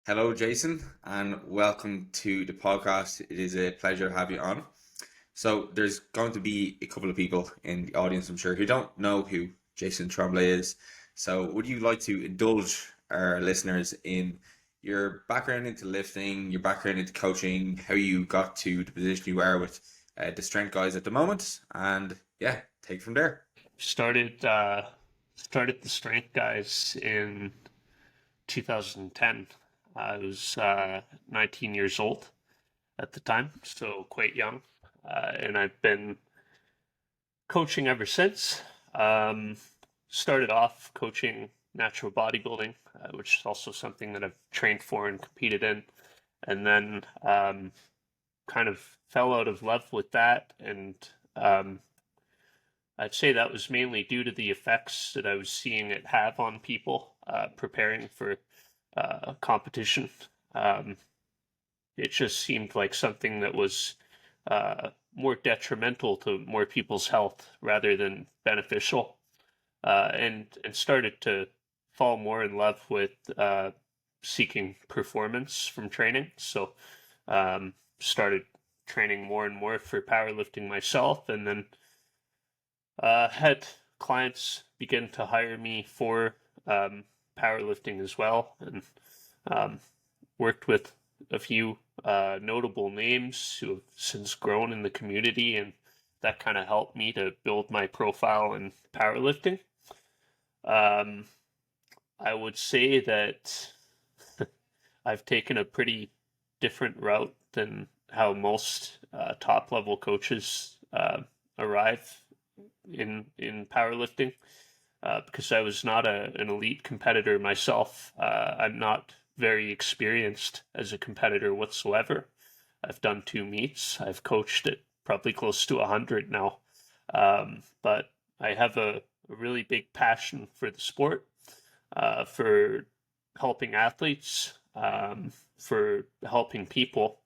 Hello, Jason, and welcome to the podcast. It is a pleasure to have you on. So, there's going to be a couple of people in the audience, I'm sure, who don't know who Jason Tremblay is. So, would you like to indulge our listeners in your background into lifting, your background into coaching, how you got to the position you are with the strength guys at the moment, and yeah, take it from there. Started started the strength guys in 2010. I was 19 years old at the time, so quite young, and I've been coaching ever since. Um, Started off coaching natural bodybuilding, which is also something that I've trained for and competed in, and then kind of fell out of love with that, and um, I'd say that was mainly due to the effects that I was seeing it have on people preparing for competition. Um, it just seemed like something that was more detrimental to more people's health rather than beneficial, and started to fall more in love with seeking performance from training. So started training more and more for powerlifting myself, and then had clients begin to hire me for um, powerlifting as well, and um, worked with a few notable names who have since grown in the community, and that kind of helped me to build my profile in powerlifting. Um, I would say that I've taken a pretty different route than how most top level coaches arrive in powerlifting, because I was not an elite competitor myself. I'm not very experienced as a competitor whatsoever. I've done two meets. I've coached at probably close to 100 now. But I have a really big passion for the sport, for helping athletes, for helping people.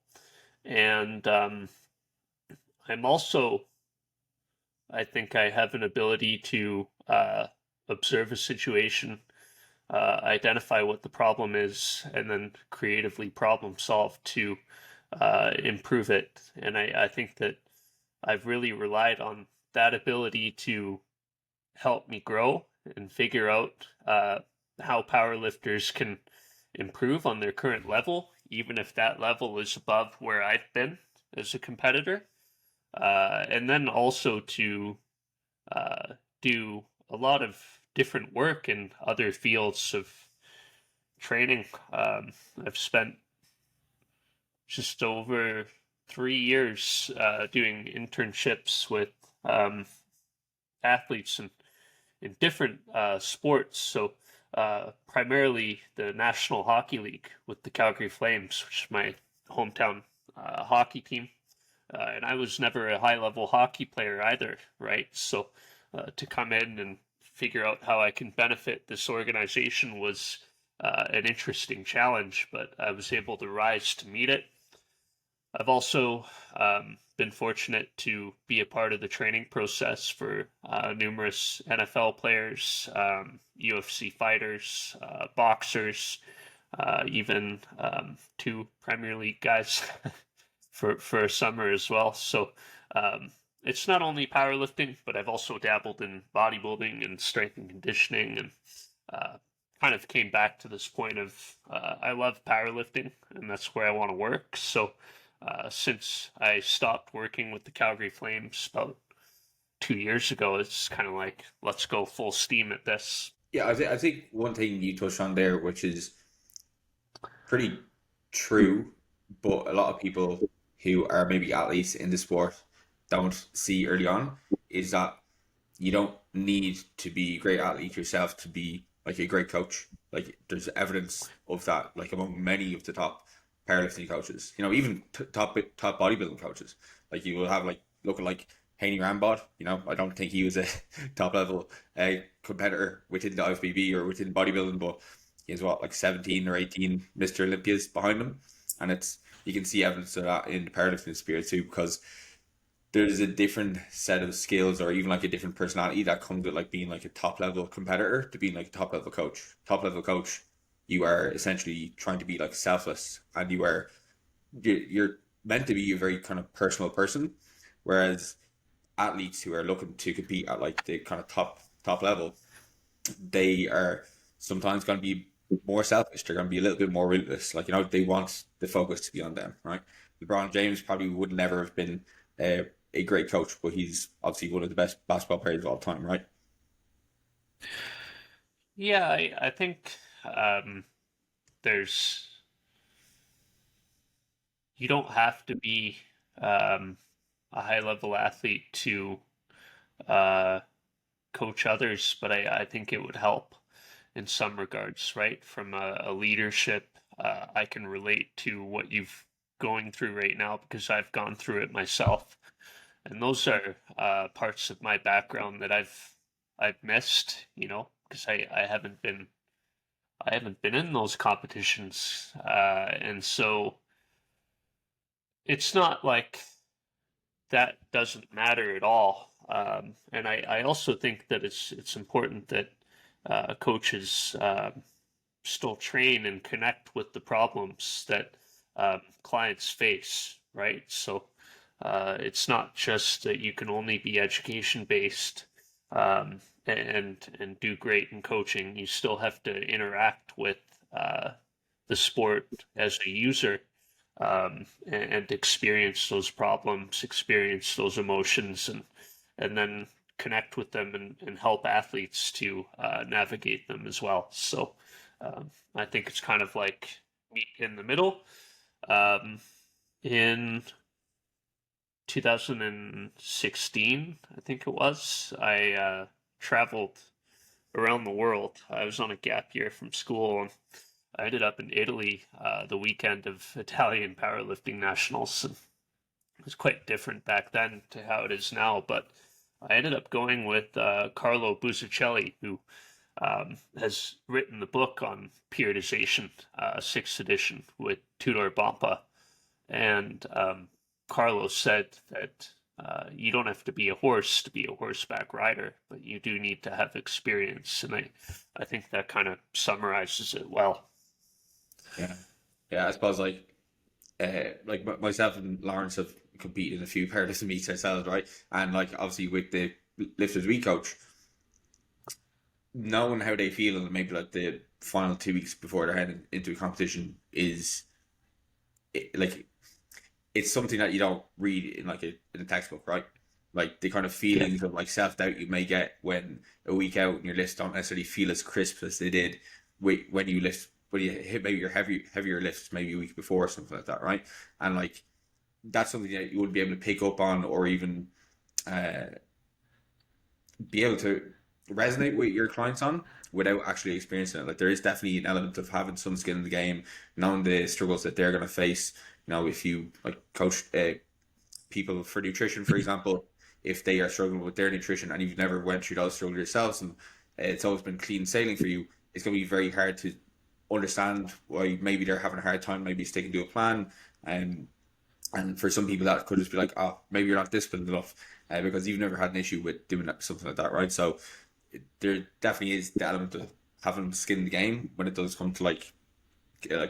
And I'm also, I think I have an ability to observe a situation, identify what the problem is, and then creatively problem solve to improve it. And I think that I've really relied on that ability to help me grow and figure out how powerlifters can improve on their current level, even if that level is above where I've been as a competitor. And then also to uh, do a lot of different work in other fields of training. I've spent just over 3 years doing internships with um, athletes in different sports. So primarily the National Hockey League with the Calgary Flames, which is my hometown hockey team. And I was never a high level hockey player either, right? So to come in and figure out how I can benefit this organization was an interesting challenge, but I was able to rise to meet it. I've also been fortunate to be a part of the training process for numerous NFL players, UFC fighters, boxers, even two Premier League guys for a summer as well. So it's not only powerlifting, but I've also dabbled in bodybuilding and strength and conditioning, and uh, kind of came back to this point of I love powerlifting, and that's where I want to work. So since I stopped working with the Calgary Flames about 2 years ago, it's kind of like, let's go full steam at this. Yeah, I think one thing you touched on there, which is pretty true, but a lot of people who are maybe athletes in the sport don't see early on, is that you don't need to be a great athlete yourself to be like a great coach. Like there's evidence of that, like among many of the top powerlifting coaches. Even top bodybuilding coaches. Like you will have like looking like Haney Rambod. I don't think he was a top level competitor within the IFBB or within bodybuilding, but he has what, like 17 or 18 Mr. Olympias behind him, and it's you can see evidence of that in the powerlifting sphere too, because there's a different set of skills or even like a different personality that comes with like being like a top level competitor to being like a top level coach. Top level coach, you are essentially trying to be like selfless, and you're meant to be a very kind of personal person, whereas athletes who are looking to compete at like the kind of top level, they are sometimes going to be more selfish. They're going to be a little bit more ruthless. Like, they want the focus to be on them, right? LeBron James probably would never have been a great coach, but he's obviously one of the best basketball players of all time, right? Yeah, I think um, there's you don't have to be um, a high level athlete to uh, coach others, but I think it would help in some regards, right? From a leadership, I can relate to what you've going through right now because I've gone through it myself, and those are parts of my background that I've missed, because I haven't been in those competitions, and so it's not like that doesn't matter at all. And I also think that it's important that coaches still train and connect with the problems that clients face, right? So it's not just that you can only be education based and do great in coaching. You still have to interact with uh, the sport as a user and experience those problems, experience those emotions, and then connect with them and help athletes to navigate them as well. So I think it's kind of like meet in the middle. Um, in 2016, I think it was, I traveled around the world. I was on a gap year from school, and I ended up in Italy the weekend of Italian powerlifting nationals. And it was quite different back then to how it is now, but I ended up going with Carlo Busicelli, who has written the book on periodization, sixth edition, with Tudor Bompa. And Carlos said that you don't have to be a horse to be a horseback rider, but you do need to have experience. And I think that kind of summarizes it well. Yeah, yeah. I suppose like myself and Lawrence have competed in a few powerlifting meets ourselves, right? And like obviously with the lifters we coach, knowing how they feel and maybe like the final 2 weeks before they're heading into a competition is like it's something that you don't read in like in a textbook, right? Like the kind of Yeah. feelings of like self doubt you may get when a week out and your lifts don't necessarily feel as crisp as they did when you lift when you hit maybe your heavier lifts maybe a week before or something like that, right? And like that's something that you wouldn't be able to pick up on or even uh, be able to resonate with your clients on without actually experiencing it. Like there is definitely an element of having some skin in the game, knowing the struggles that they're going to face. If you like coach people for nutrition, for example, if they are struggling with their nutrition and you've never went through those struggles yourselves and it's always been clean sailing for you, it's going to be very hard to understand why maybe they're having a hard time maybe sticking to a plan. And and for some people, that could just be like, oh, maybe you're not disciplined enough because you've never had an issue with doing something like that, right? So there definitely is the element of having skin in the game when it does come to like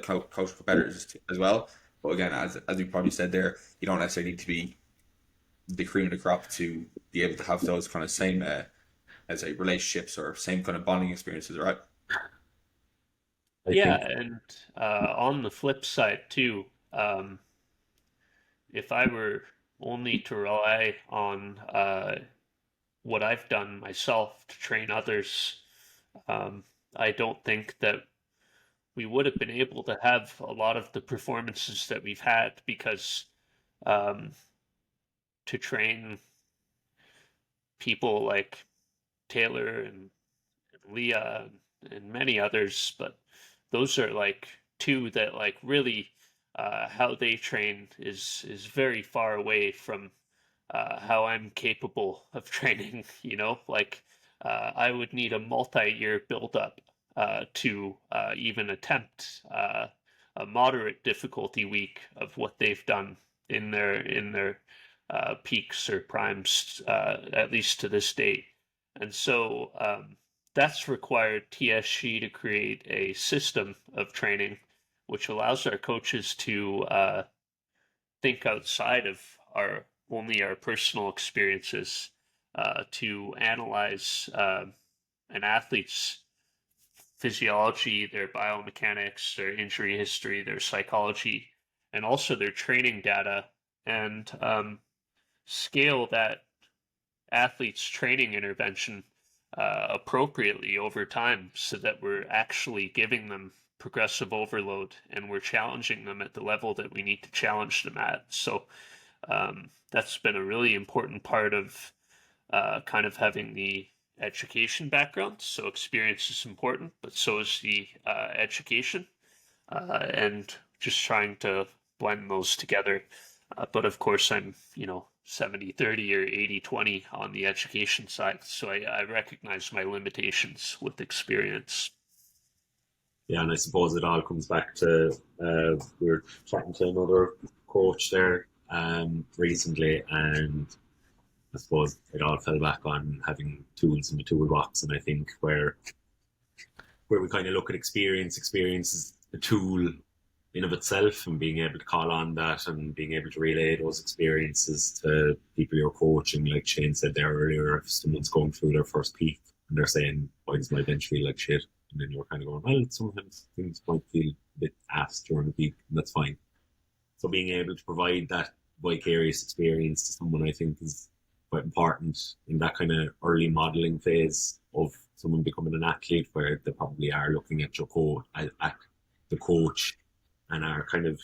coach competitors as well. But again, as you probably said there, you don't necessarily need to be the cream of the crop to be able to have those kind of same as a relationships or same kind of bonding experiences, right? I Yeah, think and on the flip side too, um, if I were only to rely on what I've done myself to train others, um, I don't think that we would have been able to have a lot of the performances that we've had because um, to train people like Taylor and Leah and many others, but those are like two that like really how they train is very far away from how I'm capable of training. Like I would need a multi-year build-up to even attempt a moderate difficulty week of what they've done in their peaks or primes, at least to this date. And so that's required TSG to create a system of training which allows our coaches to think outside of our personal experiences, to analyze an athlete's physiology, their biomechanics, their injury history, their psychology, and also their training data, and scale that athlete's training intervention appropriately over time so that we're actually giving them progressive overload and we're challenging them at the level that we need to challenge them at. So that's been a really important part of kind of having the education background. So experience is important, but so is the education, and just trying to blend those together. But of course, I'm, 70-30 or 80-20 on the education side. So I recognize my limitations with experience. Yeah, and I suppose it all comes back to we were chatting to another coach there recently, and I suppose it all fell back on having tools in the toolbox. And I think where we kind of look at experience is a tool in of itself, and being able to call on that and being able to relay those experiences to people you're coaching. Like Shane said there earlier, if someone's going through their first peak and they're saying, why does my bench feel like shit? And then you're kind of going, well, sometimes things might feel a bit ass during the peak, and that's fine. So being able to provide that vicarious experience to someone, I think, is quite important in that kind of early modeling phase of someone becoming an athlete, where they probably are looking at at the coach, and are kind of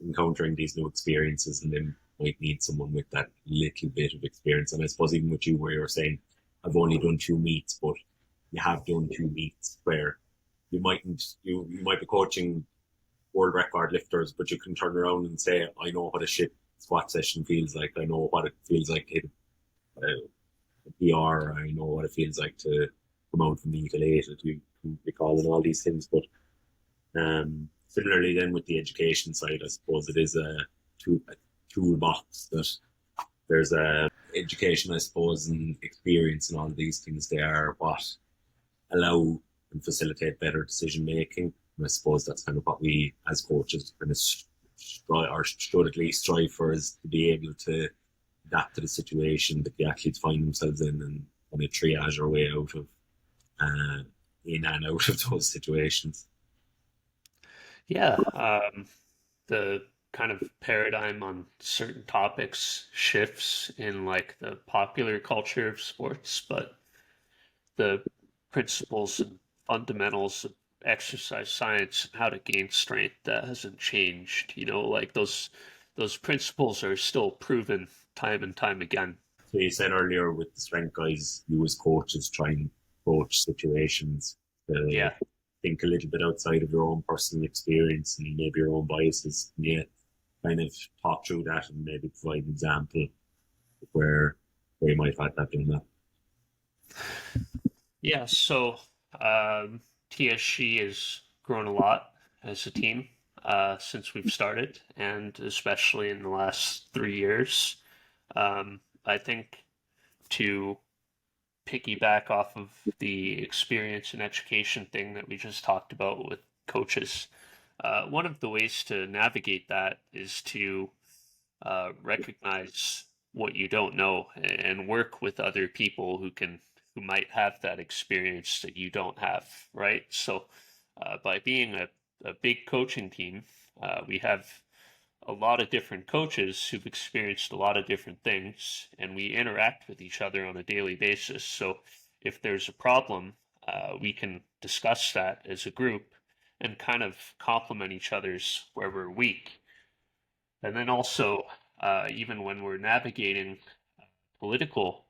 encountering these new experiences, and then might need someone with that little bit of experience. And I suppose even with you, where you were saying, I've only done 2 meets, but you have done 2 meets where you might be coaching world record lifters, but you can turn around and say, I know what a shit squat session feels like. I know what it feels like to hit a PR. I know what it feels like to come out from the elated. You can be calling all these things, but similarly then with the education side, I suppose it is a toolbox that there's a education, I suppose, and experience and all of these things. They are what allow and facilitate better decision making. And I suppose that's kind of what we as coaches kind of should at least strive for, is to be able to adapt to the situation that the athletes find themselves in, and kind of triage our way out of in and out of those situations. Yeah, the kind of paradigm on certain topics shifts in like the popular culture of sports, but the principles and fundamentals of exercise science and how to gain strength, that hasn't changed. Like those principles are still proven time and time again. So you said earlier with the strength guys, you as coaches try and approach situations to Yeah. think a little bit outside of your own personal experience and maybe your own biases. And yet kind of talk through that and maybe provide an example where you might have had that doing that. Yeah, so TSG has grown a lot as a team since we've started, and especially in the last 3 years. I think to piggyback off of the experience and education thing that we just talked about with coaches, one of the ways to navigate that is to recognize what you don't know and work with other people who might have that experience that you don't have, right? So by being a big coaching team, we have a lot of different coaches who've experienced a lot of different things, and we interact with each other on a daily basis. So if there's a problem, we can discuss that as a group and kind of complement each other's where we're weak. And then also, even when we're navigating political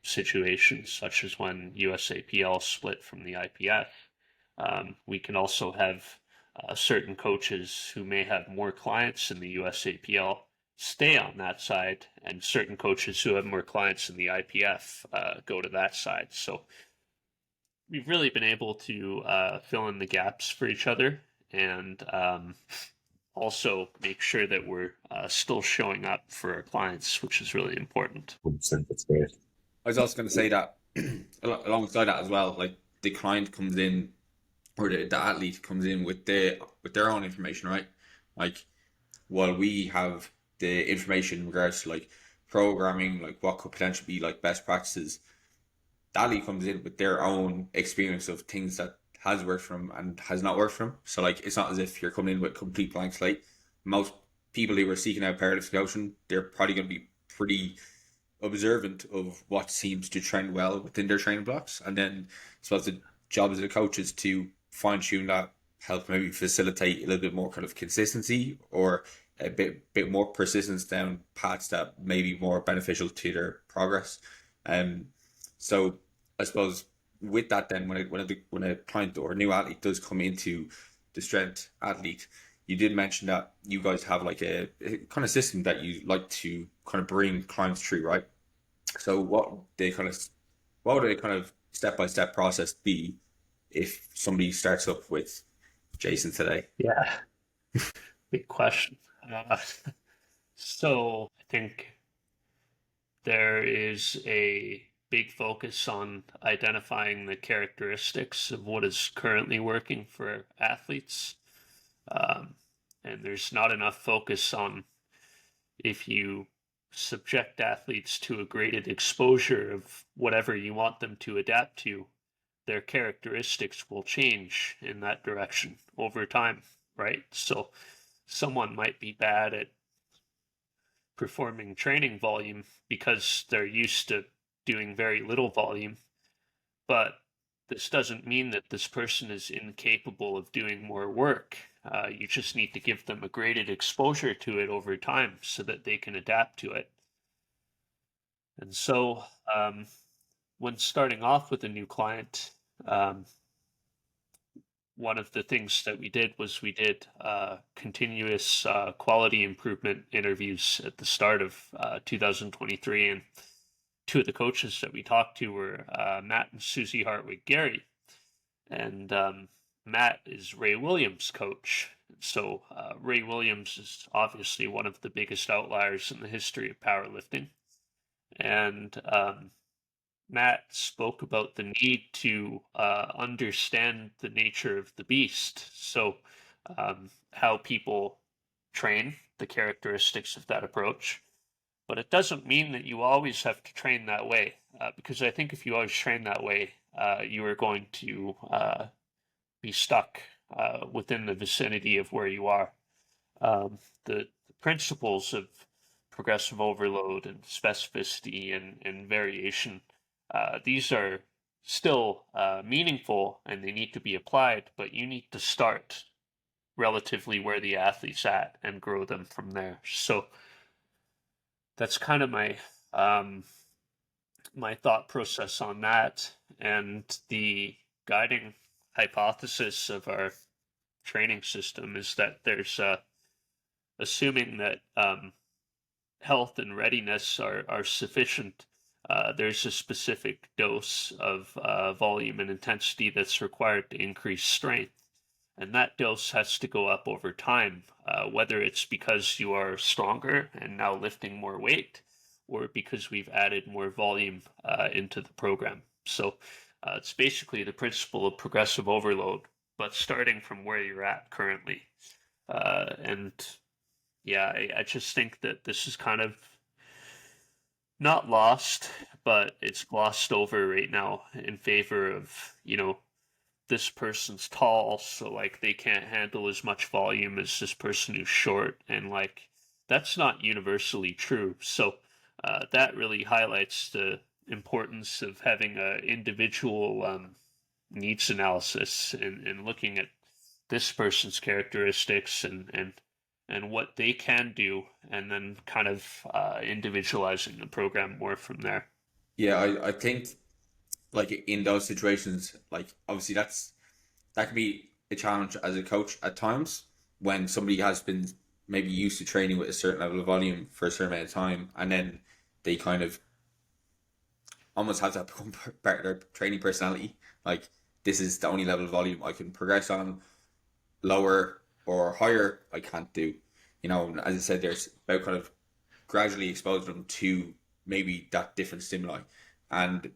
situations, such as when USAPL split from the IPF, we can also have certain coaches who may have more clients in the USAPL stay on that side, and certain coaches who have more clients in the IPF go to that side. So we've really been able to fill in the gaps for each other, and also make sure that we're still showing up for our clients, which is really important. 100%, that's great. I was also going to say that alongside that as well, like the client comes in, or the athlete comes in with their own information, right? Like while we have the information in regards to like programming, like what could potentially be like best practices, Dali comes in with their own experience of things that has worked for them and has not worked for them. So like it's not as if you're coming in with a complete blank slate. Most people who are seeking out powerlifting coaching, they're probably going to be pretty observant of what seems to trend well within their training blocks, and then I suppose the job as a coach is to fine tune that, help maybe facilitate a little bit more kind of consistency or a bit more persistence down paths that may be more beneficial to their progress. Um, so I suppose with that, then when a client or a new athlete does come into the strength athlete, you did mention that you guys have like a kind of system that you like to kind of bring clients through, right? So what would a kind of step by step process be if somebody starts up with Jason today? Yeah, big question. Uh, so I think there is a big focus on identifying the characteristics of what is currently working for athletes. Um, and there's not enough focus on if you subject athletes to a graded exposure of whatever you want them to adapt to, their characteristics will change in that direction over time, right? So someone might be bad at performing training volume because they're used to doing very little volume, but this doesn't mean that this person is incapable of doing more work. You just need to give them a graded exposure to it over time so that they can adapt to it. And so, when starting off with a new client, um, one of the things that we did was we did continuous quality improvement interviews at the start of 2023. And two of the coaches that we talked to were Matt and Susie Hartwig Gary. And Matt is Ray Williams' coach. So Ray Williams is obviously one of the biggest outliers in the history of powerlifting. And Matt spoke about the need to understand the nature of the beast. So, how people train, the characteristics of that approach. But it doesn't mean that you always have to train that way, because I think if you always train that way, you are going to be stuck within the vicinity of where you are. The principles of progressive overload and specificity and variation, these are still meaningful and they need to be applied, but you need to start relatively where the athlete's at and grow them from there. So that's kind of my thought process on that, and the guiding hypothesis of our training system is that there's assuming that health and readiness are sufficient. There's a specific dose of volume and intensity that's required to increase strength. And that dose has to go up over time, whether it's because you are stronger and now lifting more weight, or because we've added more volume into the program. So it's basically the principle of progressive overload, but starting from where you're at currently. And yeah, I just think that this is kind of not lost, but it's glossed over right now in favor of, this person's tall, so like they can't handle as much volume as this person who's short, and like that's not universally true. So that really highlights the importance of having a individual needs analysis and looking at this person's characteristics and what they can do, and then kind of individualizing the program more from there. Yeah, I think like in those situations, like obviously that can be a challenge as a coach at times when somebody has been maybe used to training with a certain level of volume for a certain amount of time, and then they kind of almost have to become part of their training personality. Like this is the only level of volume I can progress on. Lower or higher, I can't do. As I said, there's about kind of gradually exposing them to maybe that different stimuli, and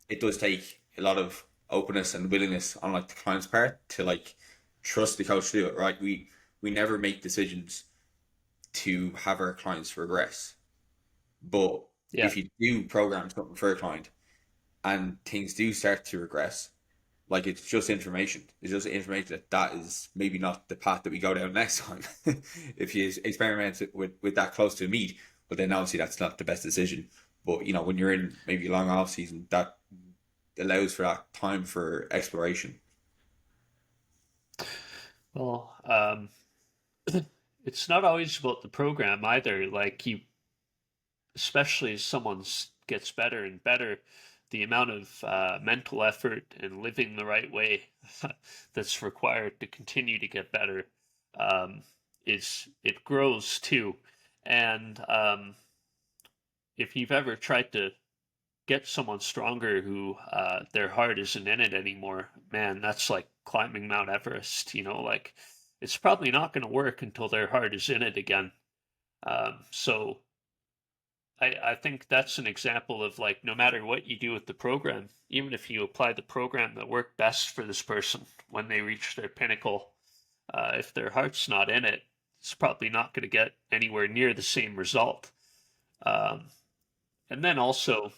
it does take a lot of openness and willingness on like the client's part to like trust the coach to do it, right? We never make decisions to have our clients regress. But Yeah. if you do program something for a client and things do start to regress, like it's just information. It's just information that that is maybe not the path that we go down next time. If you experiment with that close to a meet, but then obviously that's not the best decision. But you know, when you're in maybe a long off season, that allows for that time for exploration. Well, it's not always about the program either. Like you, especially as someone gets better and better, the amount of mental effort and living the right way that's required to continue to get better um, is it grows too. And if you've ever tried to get someone stronger who their heart isn't in it anymore, man, that's like climbing Mount Everest. You know, like it's probably not going to work until their heart is in it again. So I think that's an example of like no matter what you do with the program, even if you apply the program that worked best for this person when they reach their pinnacle, if their heart's not in it, it's probably not going to get anywhere near the same result. Um, and then also,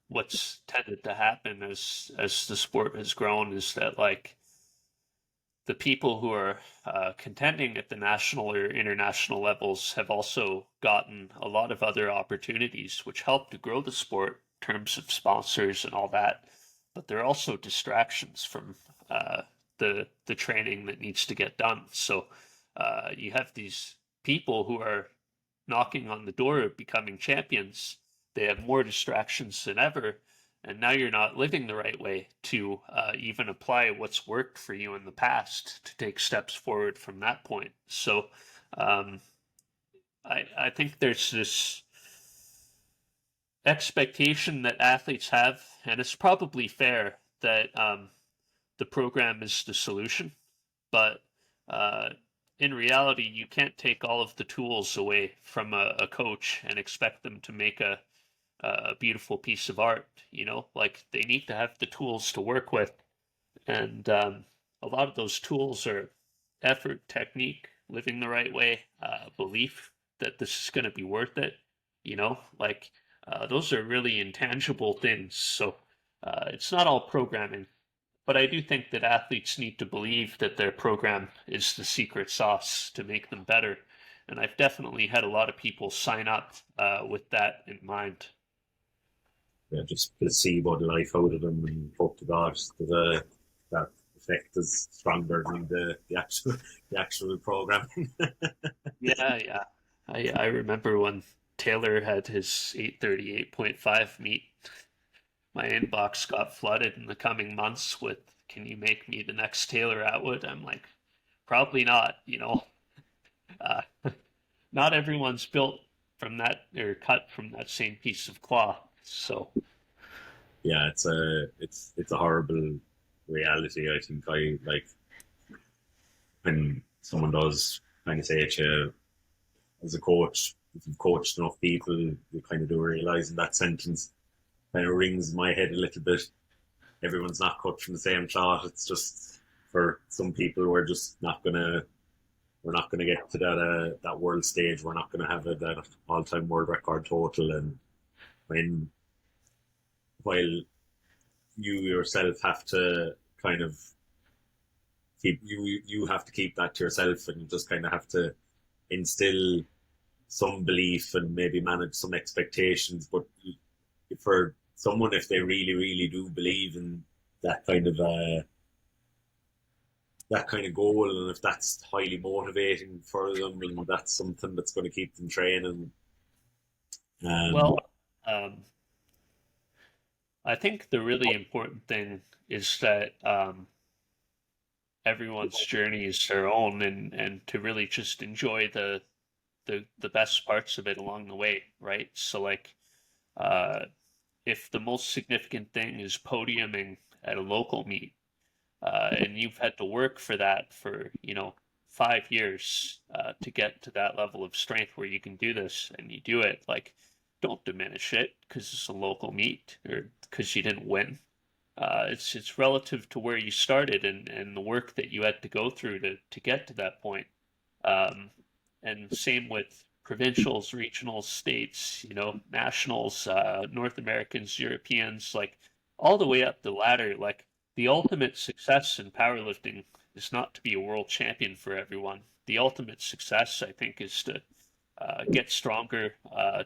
what's tended to happen as the sport has grown is that like the people who are contending at the national or international levels have also gotten a lot of other opportunities, which help to grow the sport in terms of sponsors and all that. But they're also distractions from the training that needs to get done. So you have these people who are knocking on the door of becoming champions. They have more distractions than ever, and now you're not living the right way to even apply what's worked for you in the past to take steps forward from that point. So um, I think there's this expectation that athletes have, and it's probably fair that the program is the solution, but uh, in reality, you can't take all of the tools away from a coach and expect them to make a beautiful piece of art. You know, like they need to have the tools to work with, and a lot of those tools are effort, technique, living the right way, belief that this is going to be worth it. You know, like those are really intangible things. So it's not all programming, but I do think that athletes need to believe that their program is the secret sauce to make them better. And I've definitely had a lot of people sign up with that in mind. Yeah, just to see what life out of them and hope to God that effect is stronger than the actual programming. Yeah, yeah. I remember when Taylor had his 838.5 meet, my inbox got flooded in the coming months with, can you make me the next Taylor Atwood? I'm like, probably not, you know. Uh, not everyone's built from that or cut from that same piece of cloth. So, Yeah, it's a horrible reality. I think I like when someone does kind of say to you as a coach, if you've coached enough people, you kind of do realize in that sentence kind of rings in my head a little bit. Everyone's not cut from the same cloth. It's just for some people, we're not gonna get to that world stage. We're not gonna have that all time world record total. And when while you yourself have to kind of you have to keep that to yourself, and you just kind of have to instill some belief and maybe manage some expectations. But for someone, if they really really do believe in that kind of goal, and if that's highly motivating for them, and that's something that's going to keep them training. well, um, I think the really important thing is that everyone's journey is their own, and to really just enjoy the best parts of it along the way, right? So like uh, if the most significant thing is podiuming at a local meet, and you've had to work for that for 5 years to get to that level of strength where you can do this, and you do it, like don't diminish it because it's a local meet or because you didn't win. It's relative to where you started and the work that you had to go through to get to that point. Um, and same with provincials, regionals, states, nationals, North Americans, Europeans, like all the way up the ladder. Like the ultimate success in powerlifting is not to be a world champion for everyone. The ultimate success, I think, is to get stronger,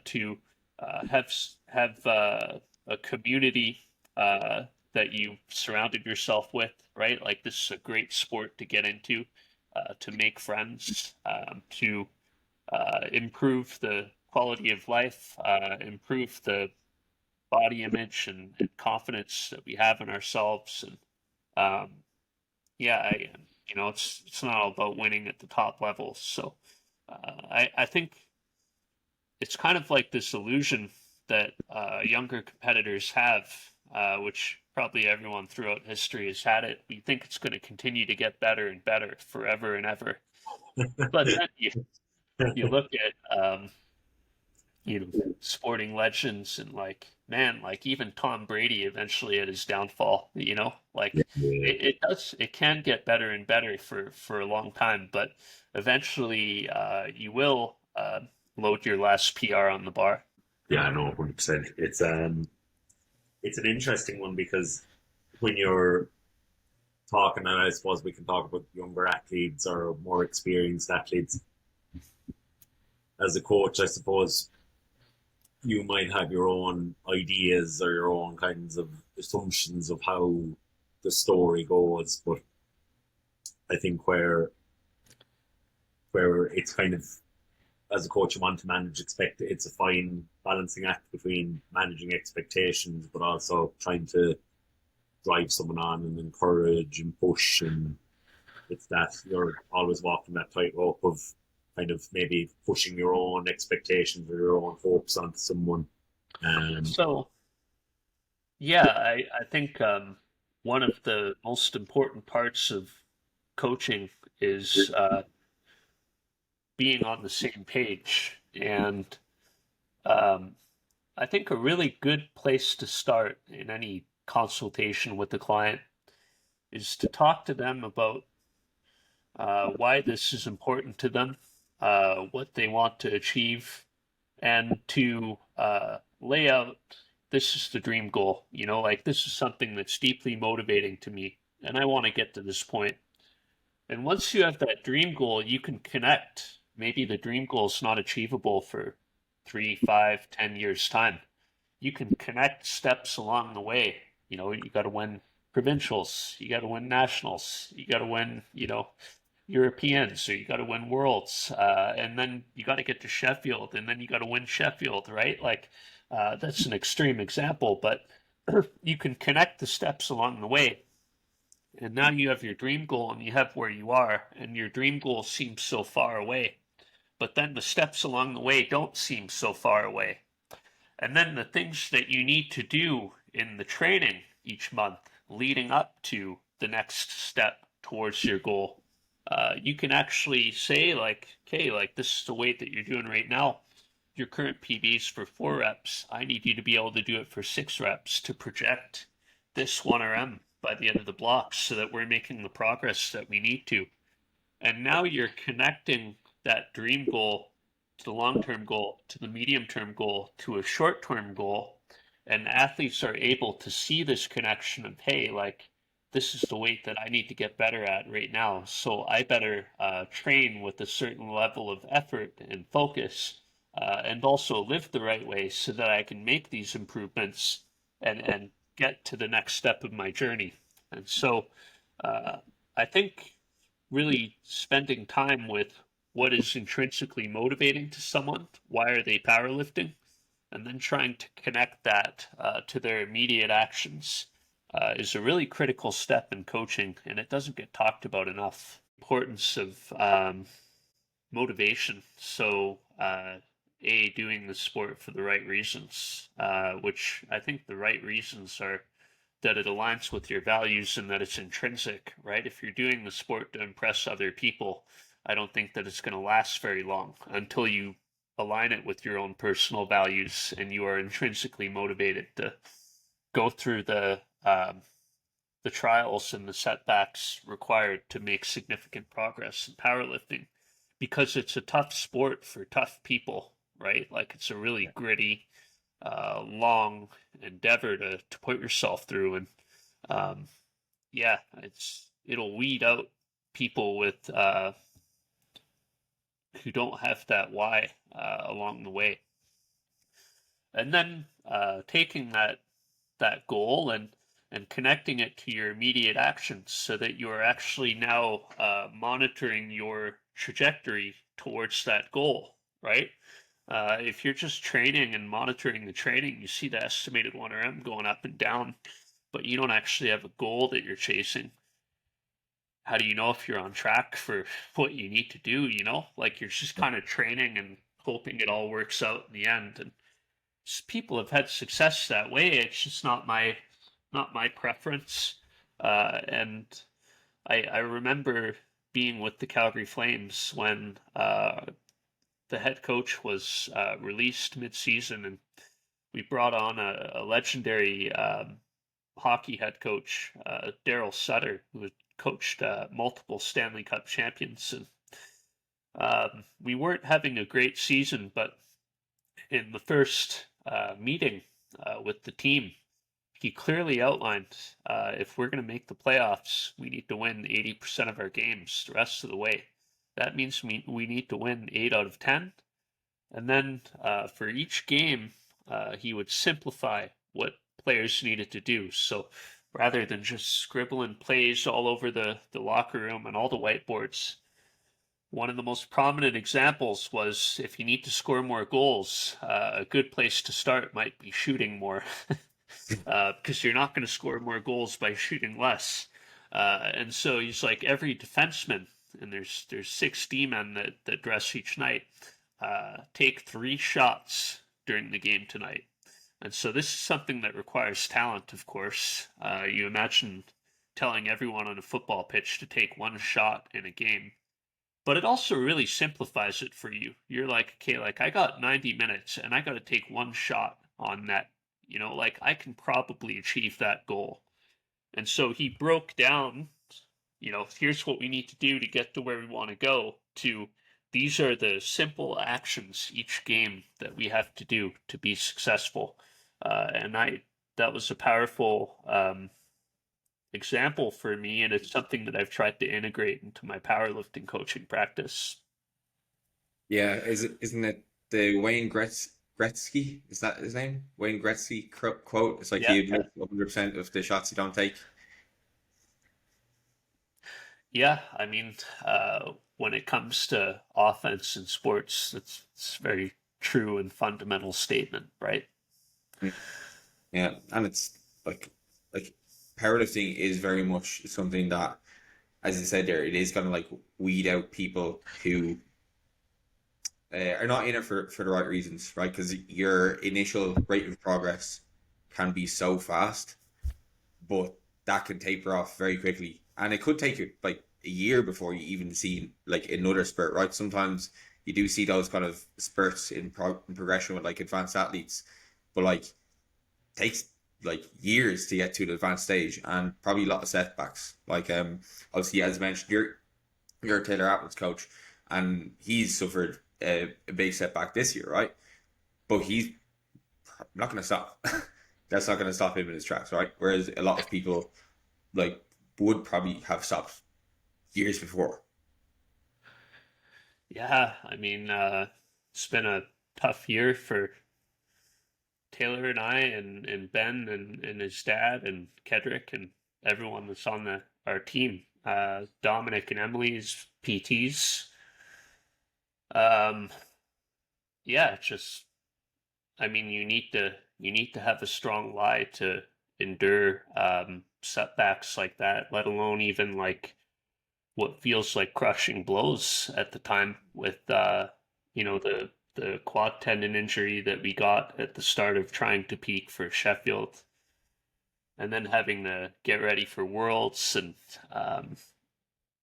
to have a community that you surrounded yourself with, right? Like this is a great sport to get into, to make friends, to improve the quality of life, improve the body image and confidence that we have in ourselves. And yeah, it's not all about winning at the top levels. So I think it's kind of like this illusion that younger competitors have, which probably everyone throughout history has had it. We think it's going to continue to get better and better forever and ever. But then you look at sporting legends and like man, like even Tom Brady eventually at his downfall. Like Yeah, it can get better and better for a long time, but eventually you will load your last PR on the bar. yeah, no, 100%. It's an interesting one because when you're talking, and I suppose we can talk about younger athletes or more experienced athletes. As a coach, I suppose you might have your own ideas or your own kinds of assumptions of how the story goes, but I think where it's kind of as a coach you want to manage it's a fine balancing act between managing expectations but also trying to drive someone on and encourage and push, and it's that you're always walking that tightrope of kind of maybe pushing your own expectations or your own hopes onto someone. Um, So yeah, I think one of the most important parts of coaching is being on the same page. And um, I think a really good place to start in any consultation with the client is to talk to them about why this is important to them, what they want to achieve, and to lay out this is the dream goal. Like this is something that's deeply motivating to me, and I want to get to this point. And once you have that dream goal, you can connect. Maybe the dream goal is not achievable for 3, 5, 10 years' time. You can connect steps along the way. You got to win provincials, you got to win nationals, you got to win, Europeans, or you got to win worlds, and then you got to get to Sheffield, and then you got to win Sheffield, right? Like that's an extreme example, but you can connect the steps along the way. And now you have your dream goal and you have where you are, and your dream goal seems so far away. But then the steps along the way don't seem so far away. And then the things that you need to do in the training each month leading up to the next step towards your goal. You can actually say, like, okay, like this is the weight that you're doing right now. Your current PB is for 4 reps. I need you to be able to do it for 6 reps to project this 1RM by the end of the block so that we're making the progress that we need to. And now you're connecting that dream goal to the long-term goal, to the medium-term goal, to a short-term goal. And athletes are able to see this connection of, hey, like, this is the weight that I need to get better at right now. So I better train with a certain level of effort and focus, and also live the right way so that I can make these improvements and get to the next step of my journey. And so I think really spending time with what is intrinsically motivating to someone, why are they powerlifting, and then trying to connect that to their immediate actions is a really critical step in coaching, and it doesn't get talked about enough. Importance of motivation. So, doing the sport for the right reasons, which I think the right reasons are that it aligns with your values and that it's intrinsic, right? If you're doing the sport to impress other people, I don't think that it's going to last very long until you align it with your own personal values and you are intrinsically motivated to go through the trials and the setbacks required to make significant progress in powerlifting, because it's a tough sport for tough people, right? Like it's a really gritty, long endeavor to put yourself through, and um, yeah, it'll weed out people with who don't have that why along the way, and then taking that goal and connecting it to your immediate actions so that you are actually now monitoring your trajectory towards that goal, right? If you're just training and monitoring the training, you see the estimated 1RM going up and down, but you don't actually have a goal that you're chasing. How do you know if you're on track for what you need to do? Like you're just kind of training and hoping it all works out in the end. And people have had success that way. It's just not my preference. And I remember being with the Calgary Flames when the head coach was released mid-season, and we brought on a legendary hockey head coach, Daryl Sutter, who had coached multiple Stanley Cup champions. And we weren't having a great season, but in the first meeting with the team, he clearly outlined if we're going to make the playoffs, we need to win 80% of our games the rest of the way. That means we need to win 8 out of 10. And then for each game, he would simplify what players needed to do. So rather than just scribbling plays all over the locker room and all the whiteboards, one of the most prominent examples was if you need to score more goals, a good place to start might be shooting more. Because you're not going to score more goals by shooting less. And so he's like, every defenseman, and there's 6 D-men that dress each night, take 3 shots during the game tonight. And so this is something that requires talent, of course. You imagine telling everyone on a football pitch to take 1 shot in a game. But it also really simplifies it for you. You're like, okay, like I got 90 minutes and I got to take 1 shot on net. Like I can probably achieve that goal. And so he broke down, here's what we need to do to get to where we want to go, to these are the simple actions each game that we have to do to be successful. And that was a powerful example for me, and it's something that I've tried to integrate into my powerlifting coaching practice. Yeah, isn't it the Wayne Gretzky? Is that his name? Wayne Gretzky quote. It's like Yeah, you make 100% of the shots you don't take. yeah. I mean, when it comes to offense in sports, it's a very true and fundamental statement, right? Mm. Yeah, and it's like powerlifting is very much something that, as you said there, it is gonna like weed out people who are not in it for the right reasons, right? Because your initial rate of progress can be so fast, but that can taper off very quickly, and it could take you like a year before you even see like another spurt, right? Sometimes you do see those kind of spurts in progression with like advanced athletes, but like takes like years to get to the advanced stage and probably a lot of setbacks. Like obviously as mentioned, you're a Taylor Atwood's coach, and he's suffered a big setback this year, right? But he's not going to stop. That's not going to stop him in his tracks, right? Whereas a lot of people like would probably have stopped years before. Yeah, I mean, it's been a tough year for Taylor and I and Ben and his dad and Kedrick and everyone that's on our team. Dominic and Emily's PTs. Um, yeah, just I mean, you need to have a strong lie to endure setbacks like that, let alone even like what feels like crushing blows at the time with the quad tendon injury that we got at the start of trying to peak for Sheffield, and then having to get ready for Worlds, and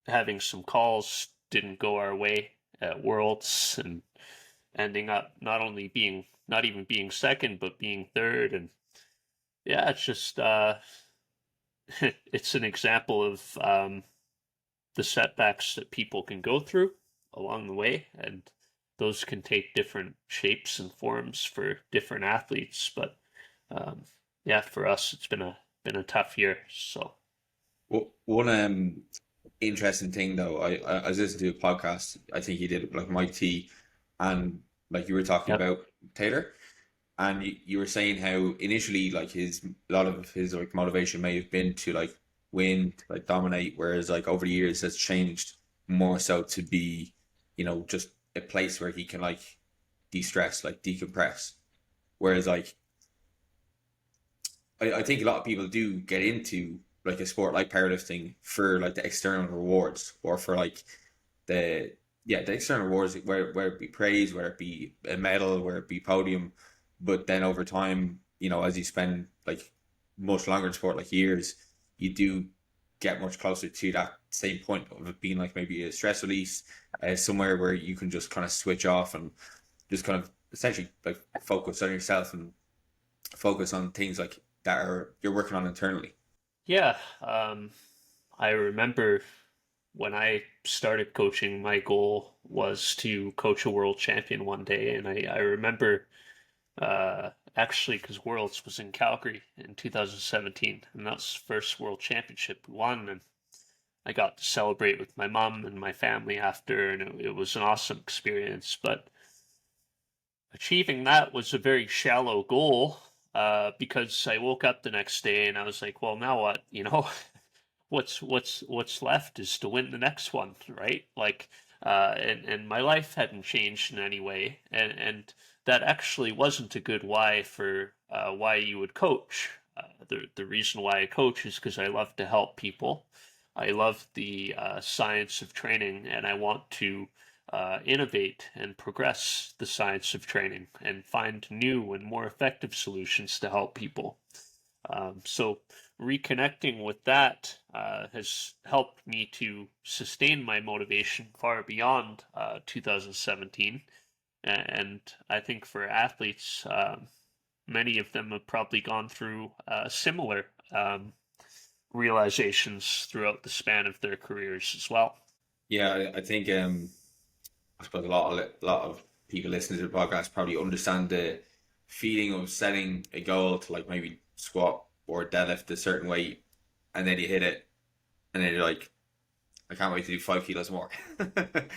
having some calls didn't go our way at Worlds, and ending up not even being second, but being third. And yeah, it's just it's an example of the setbacks that people can go through along the way, and those can take different shapes and forms for different athletes. But um, yeah, for us, it's been a tough year. So One interesting thing though, I was listening to a podcast. I think he did it, like Mike T, and like you were talking yep, about Taylor, and you were saying how initially like a lot of his like motivation may have been to like win, to, like dominate, whereas like over the years has changed more so to be, just a place where he can like de-stress, like decompress. Whereas like I think a lot of people do get into like a sport like powerlifting for like the external rewards, or for like the the external rewards, where it be praise, where it be a medal, where it be podium. But then over time, as you spend like much longer in sport, like years, you do get much closer to that same point of it being like maybe a stress release, somewhere where you can just kind of switch off and just kind of essentially like focus on yourself and focus on things like that are you're working on internally. yeah. I remember when I started coaching, my goal was to coach a world champion one day, and I remember actually, because Worlds was in Calgary in 2017, and that was the first World Championship we won, and I got to celebrate with my mom and my family after, and it was an awesome experience. But achieving that was a very shallow goal, because I woke up the next day and I was like, well, now what? What's left is to win the next one, right? Like, and my life hadn't changed in any way, and that actually wasn't a good why for why you would coach. The reason why I coach is because I love to help people. I love the science of training, and I want to innovate and progress the science of training and find new and more effective solutions to help people. So reconnecting with that has helped me to sustain my motivation far beyond 2017. And I think for athletes, many of them have probably gone through similar realizations throughout the span of their careers as well. Yeah, I think I suppose a lot of people listening to the podcast probably understand the feeling of setting a goal to like maybe squat or deadlift a certain weight, and then you hit it, and then you're like, I can't wait to do 5 kilos more.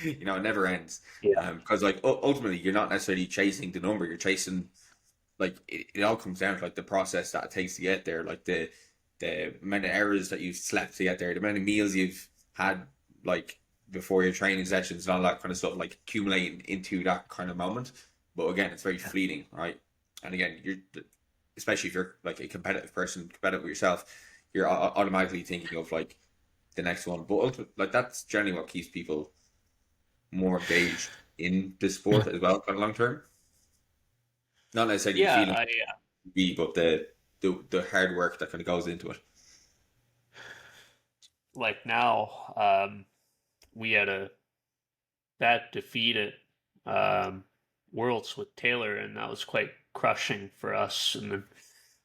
It never ends. Yeah. Because like ultimately, you're not necessarily chasing the number. You're chasing, like, it all comes down to like the process that it takes to get there, like the amount of hours that you've slept to get there, the amount of meals you've had, like before your training sessions and all that kind of stuff, like accumulating into that kind of moment. But again, it's very fleeting, right? And again, especially if you're like a competitive person, competitive with yourself, you're automatically thinking of like the next one. But ultimately, like that's generally what keeps people more engaged in the sport as well, kind of long term. Not necessarily the Yeah, feeling, but the hard work that kind of goes into it. like now, we had a bad defeat at Worlds with Taylor, and that was quite crushing for us. And then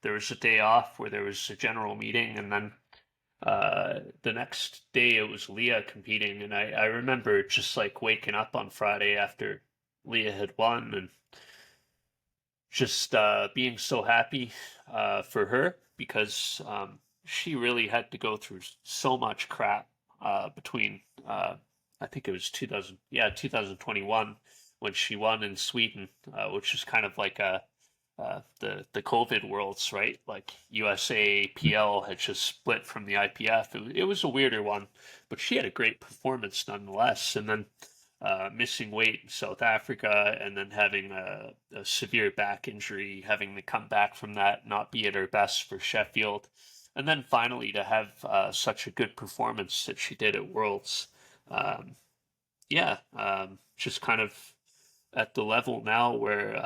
there was a day off where there was a general meeting, and then the next day it was Leah competing, and I remember just like waking up on Friday after Leah had won, and just being so happy for her, because she really had to go through so much crap between I think it was 2021 when she won in Sweden, which is kind of like the COVID worlds, right? Like USA PL had just split from the IPF. It was a weirder one, but she had a great performance nonetheless. And then missing weight in South Africa, and then having a severe back injury, having to come back from that, not be at her best for Sheffield, and then finally to have such a good performance that she did at Worlds. Um, just kind of at the level now where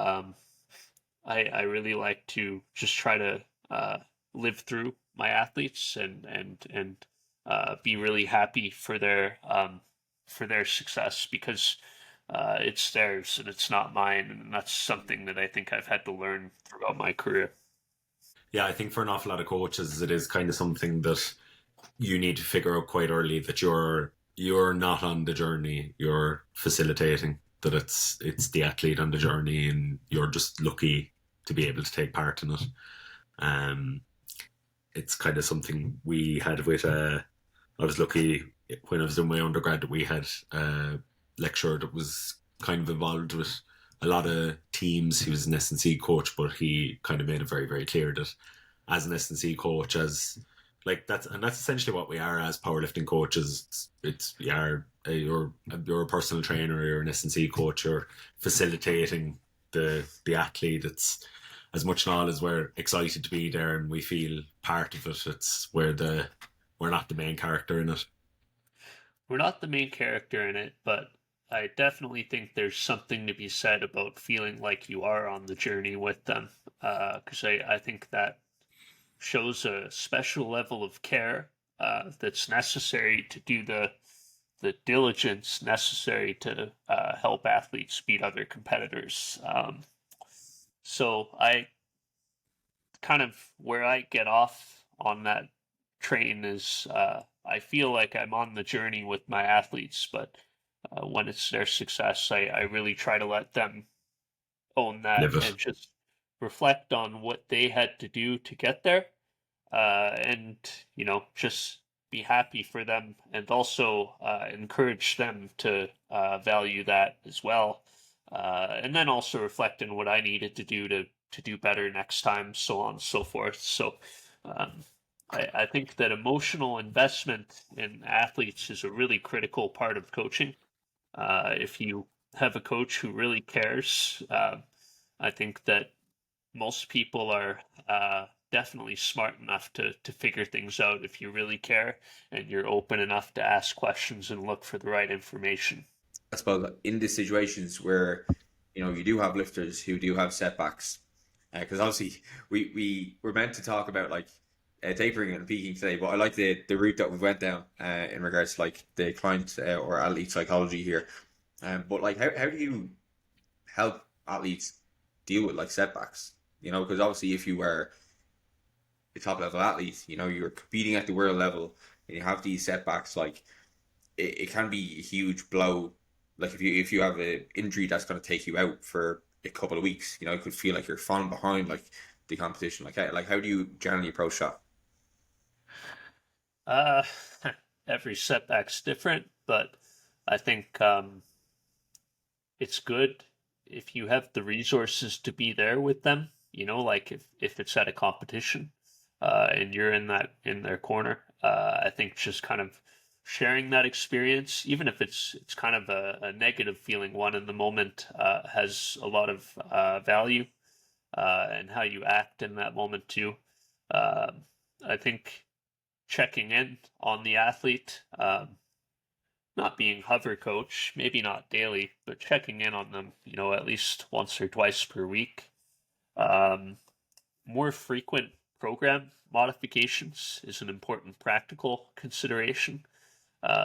I really like to just try to live through my athletes, and be really happy for their success, because It's theirs and it's not mine, and that's something that I think I've had to learn throughout my career. Yeah, I think for an awful lot of coaches, it is kind of something that you need to figure out quite early that you're not on the journey. You're facilitating. That it's the athlete on the journey, and you're just lucky to be able to take part in it. Um, it's kind of something we had with. I was lucky when I was in my undergrad that we had a lecturer that was kind of involved with a lot of teams. He was an S&C coach, but he kind of made it very, very clear that as an S&C coach, as like that's essentially what we are as powerlifting coaches. It's you're a personal trainer, you're an S&C coach, you're facilitating the athlete. It's as much and all as we're excited to be there and we feel part of it. It's where we're not the main character in it. We're not the main character in it, but I definitely think there's something to be said about feeling like you are on the journey with them. Because I think that shows a special level of care that's necessary to do the diligence necessary to help athletes beat other competitors. So I kind of where I get off on that train is I feel like I'm on the journey with my athletes, but when it's their success, I really try to let them own that Live it. and just reflect on what they had to do to get there, and just be happy for them, and also encourage them to value that as well, and then also reflect on what I needed to do to do better next time, so on and so forth. So um, I think that emotional investment in athletes is a really critical part of coaching. If you have a coach who really cares, I think that most people are definitely smart enough to figure things out if you really care and you're open enough to ask questions and look for the right information. I suppose in the situations where you do have lifters who do have setbacks, because obviously we're meant to talk about like tapering and peaking today, but I like the route that we went down in regards to like the client or athlete psychology here. But like how do you help athletes deal with like setbacks? Because obviously if you are a top level athlete, you're competing at the world level and you have these setbacks, like it can be a huge blow. Like if you have an injury that's going to take you out for a couple of weeks, it could feel like you're falling behind like the competition. Like how do you generally approach that? Uh, every setback's different, but I think it's good if you have the resources to be there with them. Like if it's at a competition, and you're in their corner. I think just kind of sharing that experience, even if it's kind of a negative feeling one in the moment, has a lot of value, and how you act in that moment too. Uh, I think checking in on the athlete, not being hover coach, maybe not daily, but checking in on them, at least once or twice per week. Um, More frequent program modifications is an important practical consideration.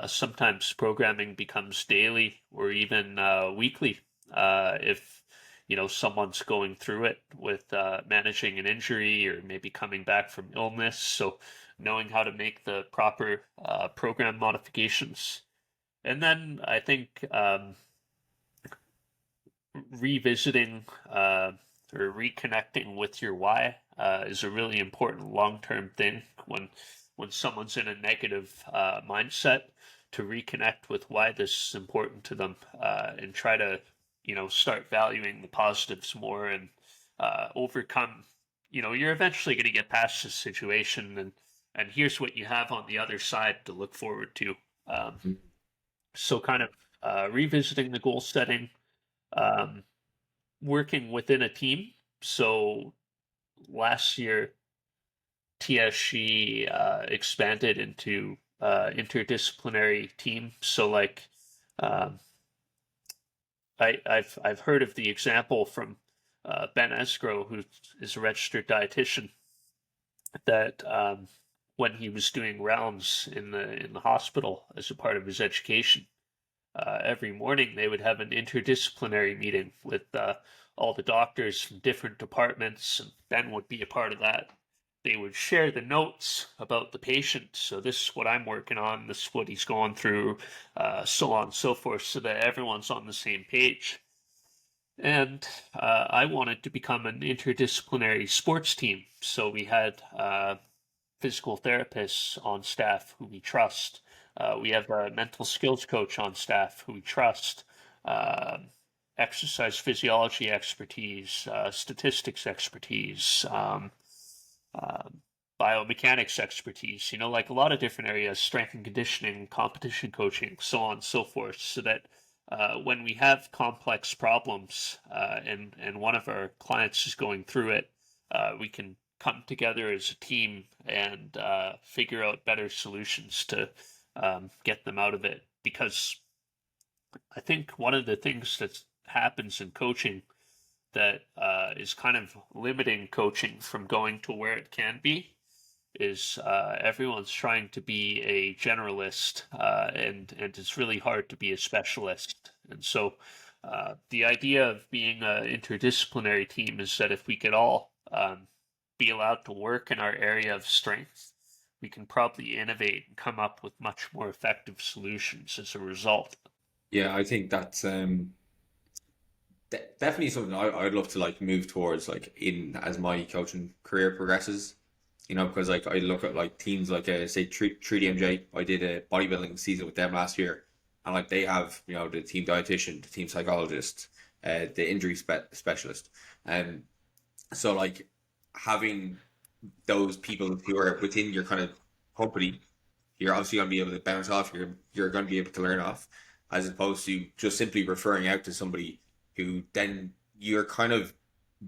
Sometimes programming becomes daily or even weekly, if someone's going through it with managing an injury or maybe coming back from illness. So knowing how to make the proper program modifications. And then I think revisiting or reconnecting with your why is a really important long-term thing when someone's in a negative mindset, to reconnect with why this is important to them, and try to start valuing the positives more, and overcome. You're eventually going to get past this situation, and here's what you have on the other side to look forward to. So kind of revisiting the goal setting, um, working within a team. So last year, TSG expanded into interdisciplinary team. So like, um, I've heard of the example from Ben Escrow, who is a registered dietitian, that when he was doing rounds in the hospital as a part of his education, every morning they would have an interdisciplinary meeting with all the doctors from different departments, and Ben would be a part of that. They would share the notes about the patient. So this is what I'm working on, this is what he's going through, so on and so forth, so that everyone's on the same page. And I wanted to become an interdisciplinary sports team. So we had physical therapists on staff who we trust. We have a mental skills coach on staff who we trust. Exercise physiology expertise, statistics expertise, biomechanics expertise, like a lot of different areas, strength and conditioning, competition coaching, so on and so forth, so that when we have complex problems and one of our clients is going through it, we can come together as a team and figure out better solutions to get them out of it. Because I think one of the things that happens in coaching that is kind of limiting coaching from going to where it can be is everyone's trying to be a generalist, and it's really hard to be a specialist. And so the idea of being an interdisciplinary team is that if we could all be allowed to work in our area of strength, we can probably innovate and come up with much more effective solutions as a result. Yeah, I think that's definitely something I'd love to like move towards, like in as my coaching career progresses. Because like I look at like teams like say 3DMJ. I did a bodybuilding season with them last year, and like they have the team dietitian, the team psychologist, the injury specialist, and so like having those people who are within your kind of company, you're obviously going to be able to bounce off. You're going to be able to learn off, as opposed to just simply referring out to somebody who then you're kind of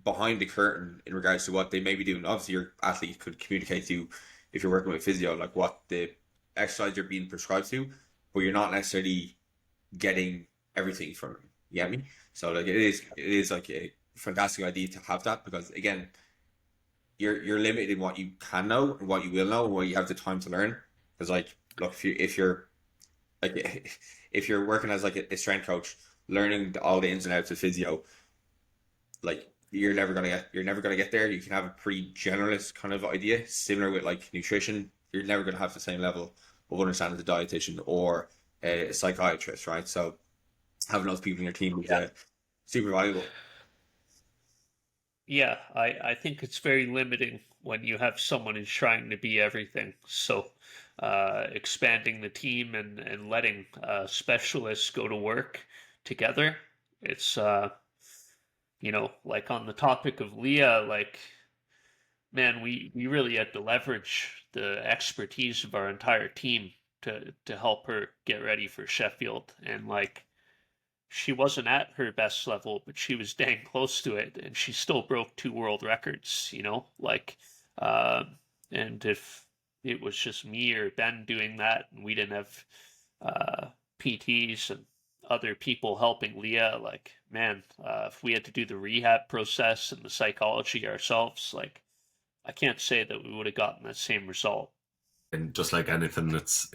behind the curtain in regards to what they may be doing. Obviously, your athlete could communicate to you if you're working with physio, like what the exercise you're being prescribed to, but you're not necessarily getting everything from them. You get me? So like it is like a fantastic idea to have that, because again, you're limited in what you can know and what you will know and what you have the time to learn. Because like look, if you're like if you're working as like a strength coach, learning all the ins and outs of physio, like you're never gonna get there. You can have a pretty generalist kind of idea, similar with like nutrition. You're never gonna have the same level of understanding the dietitian or a psychiatrist, right? So having those people in your team is super valuable. Yeah, I think it's very limiting when you have someone who's trying to be everything. So expanding the team and letting specialists go to work together, it's like on the topic of Leah, like, man, we really had to leverage the expertise of our entire team to help her get ready for Sheffield. And like, she wasn't at her best level, but she was dang close to it, and she still broke 2 world records. Like, uh, and if it was just me or Ben doing that, and we didn't have PTs and other people helping Leah, like, man, if we had to do the rehab process and the psychology ourselves, like, I can't say that we would have gotten the same result. And just like anything, it's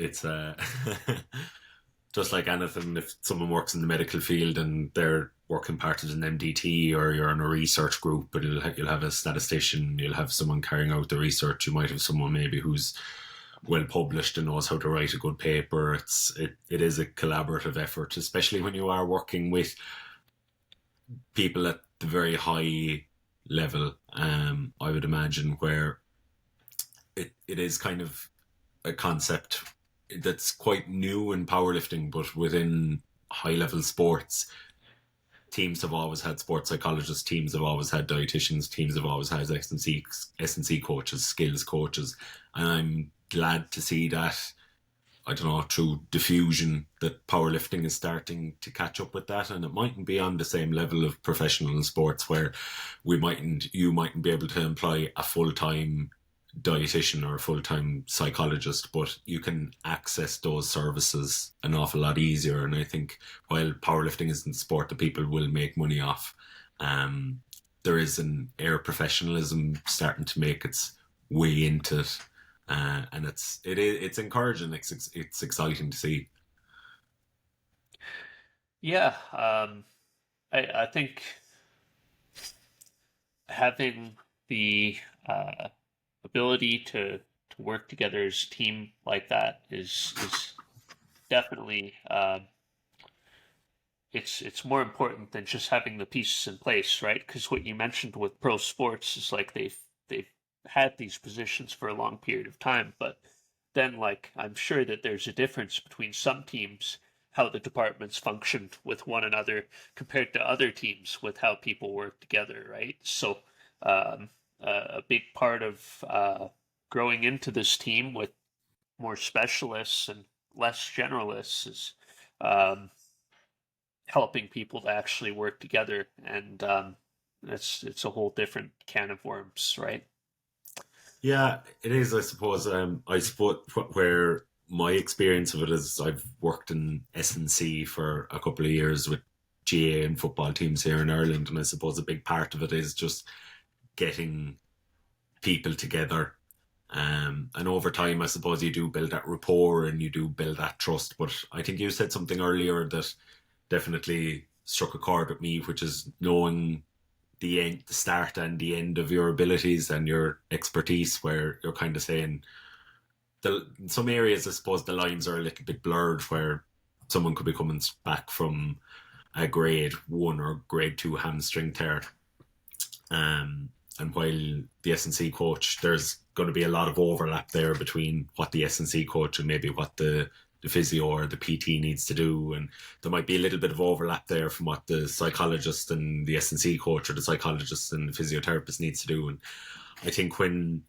just like anything. If someone works in the medical field and they're working part as an MDT, or you're in a research group, but you'll have a statistician, you'll have someone carrying out the research. You might have someone maybe who's well published and knows how to write a good paper. It is a collaborative effort, especially when you are working with people at the very high level. I would imagine where it is kind of a concept that's quite new in powerlifting, but within high level sports, teams have always had sports psychologists, teams have always had dietitians, teams have always had S&C coaches, skills coaches, and I'm glad to see that, I don't know, through diffusion, that powerlifting is starting to catch up with that, and it mightn't be on the same level of professional sports where you mightn't be able to employ a full-time dietitian or a full-time psychologist, but you can access those services an awful lot easier. And I think while powerlifting isn't a sport that people will make money off, there is an air professionalism starting to make its way into it, and it's encouraging. It's exciting to see. Yeah, I think having the uh, ability to work together as a team like that is definitely it's more important than just having the pieces in place, right? Because what you mentioned with pro sports is like they've had these positions for a long period of time, but then like I'm sure that there's a difference between some teams how the departments function with one another compared to other teams with how people work together, right? So um, a big part of growing into this team with more specialists and less generalists is um, helping people to actually work together, and it's a whole different can of worms, right? Yeah, it is. I suppose. I suppose where my experience of it is, I've worked in S&C for a couple of years with GA and football teams here in Ireland, and I suppose a big part of it is just getting people together. And over time, I suppose you do build that rapport and you do build that trust. But I think you said something earlier that definitely struck a chord with me, which is knowing the start and the end of your abilities and your expertise, where you're kind of saying in some areas, I suppose the lines are a little bit blurred, where someone could be coming back from a grade 1 or grade 2 hamstring tear. Um, and while the S&C coach, there's going to be a lot of overlap there between what the S&C coach and maybe what the physio or the PT needs to do. And there might be a little bit of overlap there from what the psychologist and the S&C coach or the psychologist and the physiotherapist needs to do. And I think when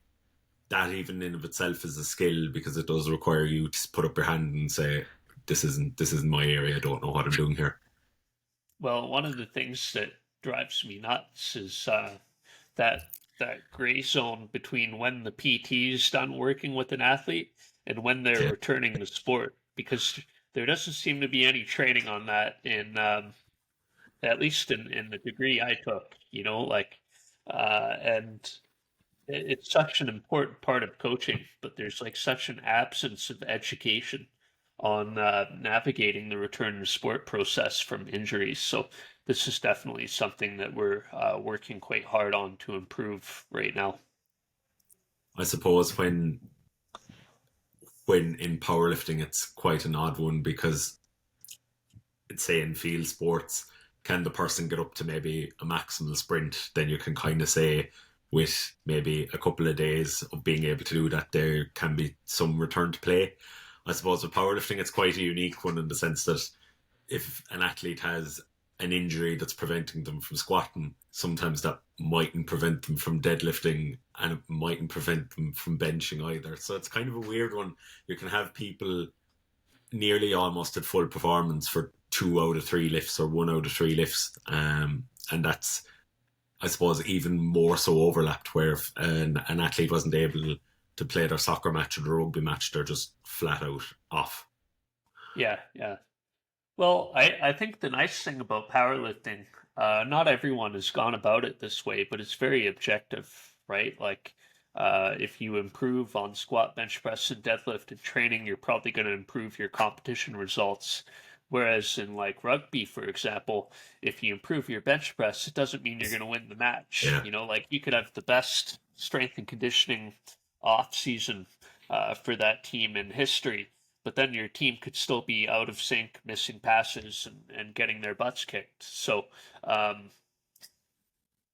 that even in of itself is a skill, because it does require you to put up your hand and say, this isn't my area. I don't know what I'm doing here. Well, one of the things that drives me nuts is that that gray zone between when the PT is done working with an athlete and when they're Yeah. returning to sport, because there doesn't seem to be any training on that in at least in the degree I took, like and it's such an important part of coaching, but there's like such an absence of education on navigating the return to sport process from injuries. So this is definitely something that we're working quite hard on to improve right now. I suppose when in powerlifting, it's quite an odd one because say in field sports, can the person get up to maybe a maximal sprint? Then you can kind of say, with maybe a couple of days of being able to do that, there can be some return to play. I suppose with powerlifting, it's quite a unique one in the sense that if an athlete has an injury that's preventing them from squatting, sometimes that mightn't prevent them from deadlifting and it mightn't prevent them from benching either. So it's kind of a weird one. You can have people nearly almost at full performance for 2 out of 3 lifts or 1 out of 3 lifts. And that's, I suppose, even more so overlapped where if an athlete wasn't able to play their soccer match or the rugby match, they're just flat out off. Yeah, yeah. Well, I think the nice thing about powerlifting, not everyone has gone about it this way, but it's very objective, right? Like, if you improve on squat, bench press, and deadlift in training, you're probably going to improve your competition results. Whereas in like rugby, for example, if you improve your bench press, it doesn't mean you're going to win the match. Yeah. Like you could have the best strength and conditioning off season for that team in history, but then your team could still be out of sync, missing passes, and getting their butts kicked. So um,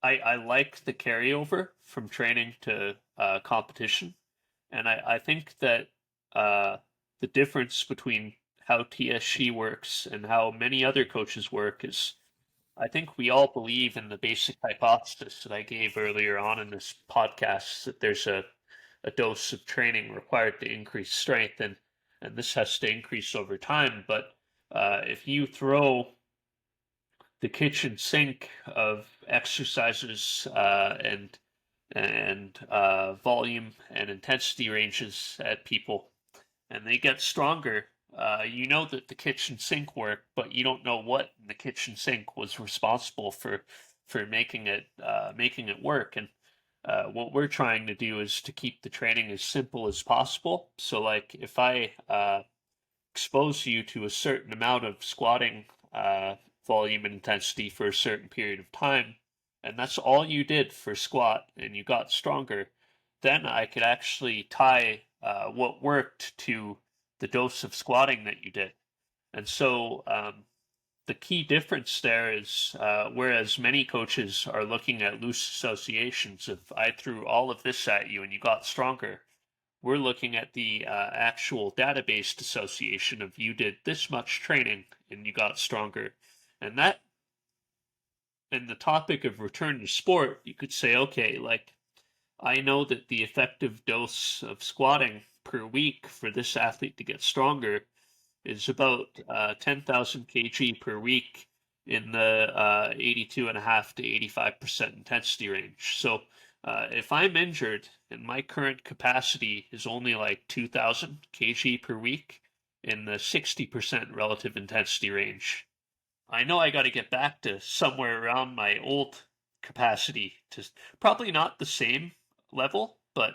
I like the carryover from training to competition, and I think that the difference between how TSG works and how many other coaches work is I think we all believe in the basic hypothesis that I gave earlier on in this podcast that there's a dose of training required to increase strength, and this has to increase over time. But if you throw the kitchen sink of exercises and volume and intensity ranges at people, and they get stronger. You know that the kitchen sink worked, but you don't know what in the kitchen sink was responsible for making it work. And what we're trying to do is to keep the training as simple as possible. So, like, if I expose you to a certain amount of squatting volume and intensity for a certain period of time, and that's all you did for squat, and you got stronger, then I could actually tie what worked to the dose of squatting that you did. And so the key difference there is whereas many coaches are looking at loose associations of I threw all of this at you and you got stronger, we're looking at the actual database association of you did this much training and you got stronger. And that, and the topic of return to sport, you could say, okay, like I know that the effective dose of squatting per week for this athlete to get stronger is about 10,000 kg per week in the 82.5 to 85% intensity range. So if I'm injured and my current capacity is only like 2,000 kg per week in the 60% relative intensity range, I know I got to get back to somewhere around my old capacity, to probably not the same level, but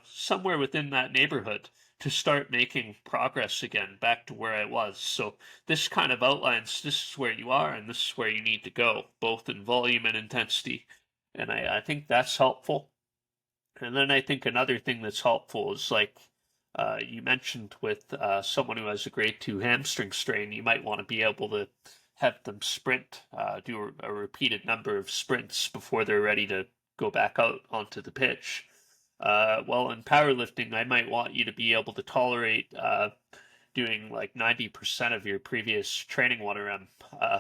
somewhere within that neighborhood, to start making progress again back to where I was. So this kind of outlines this is where you are and this is where you need to go, both in volume and intensity. And I think that's helpful. And then I think another thing that's helpful is like you mentioned with someone who has a grade 2 hamstring strain, you might want to be able to have them sprint, do a repeated number of sprints before they're ready to go back out onto the pitch. Well, in powerlifting, I might want you to be able to tolerate doing like 90% of your previous training 1RM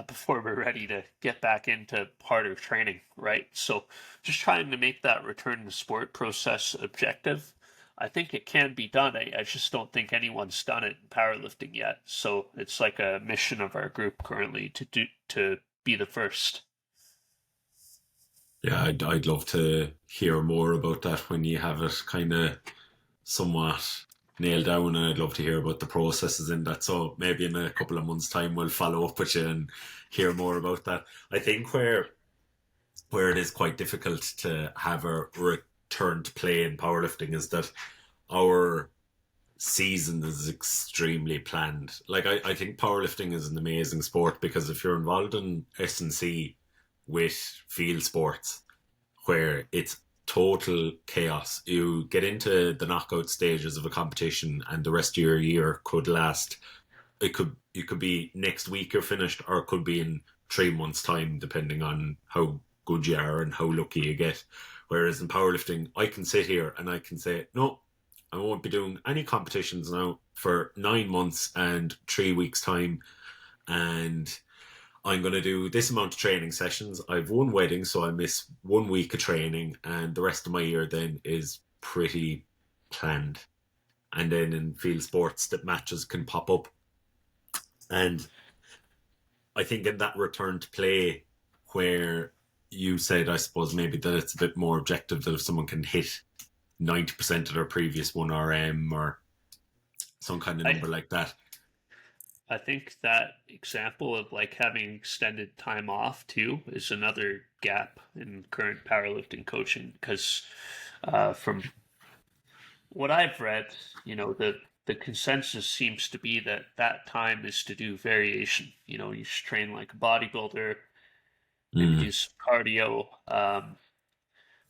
before we're ready to get back into harder training, right? So just trying to make that return to sport process objective. I think it can be done. I just don't think anyone's done it in powerlifting yet. So it's like a mission of our group currently to be the first. Yeah, I'd love to hear more about that when you have it kind of somewhat nailed down, and I'd love to hear about the processes in that. So maybe in a couple of months' time, we'll follow up with you and hear more about that. I think where it is quite difficult to have a return to play in powerlifting is that our season is extremely planned. Like I think powerlifting is an amazing sport because if you're involved in S&C with field sports where it's total chaos, you get into the knockout stages of a competition and the rest of your year could last. It could be next week you're finished, or it could be in 3 months' time, depending on how good you are and how lucky you get. Whereas in powerlifting, I can sit here and I can say, no, I won't be doing any competitions now for 9 months and 3 weeks' time, and I'm going to do this amount of training sessions. I've one wedding, so I miss 1 week of training, and the rest of my year then is pretty planned. And then in field sports, that matches can pop up. And I think in that return to play, where you said, I suppose, maybe that it's a bit more objective, that if someone can hit 90% of their previous 1RM or some kind of number like that. I think that example of like having extended time off too is another gap in current powerlifting coaching, because from what I've read, the consensus seems to be that that time is to do variation. You should train like a bodybuilder, maybe do some cardio.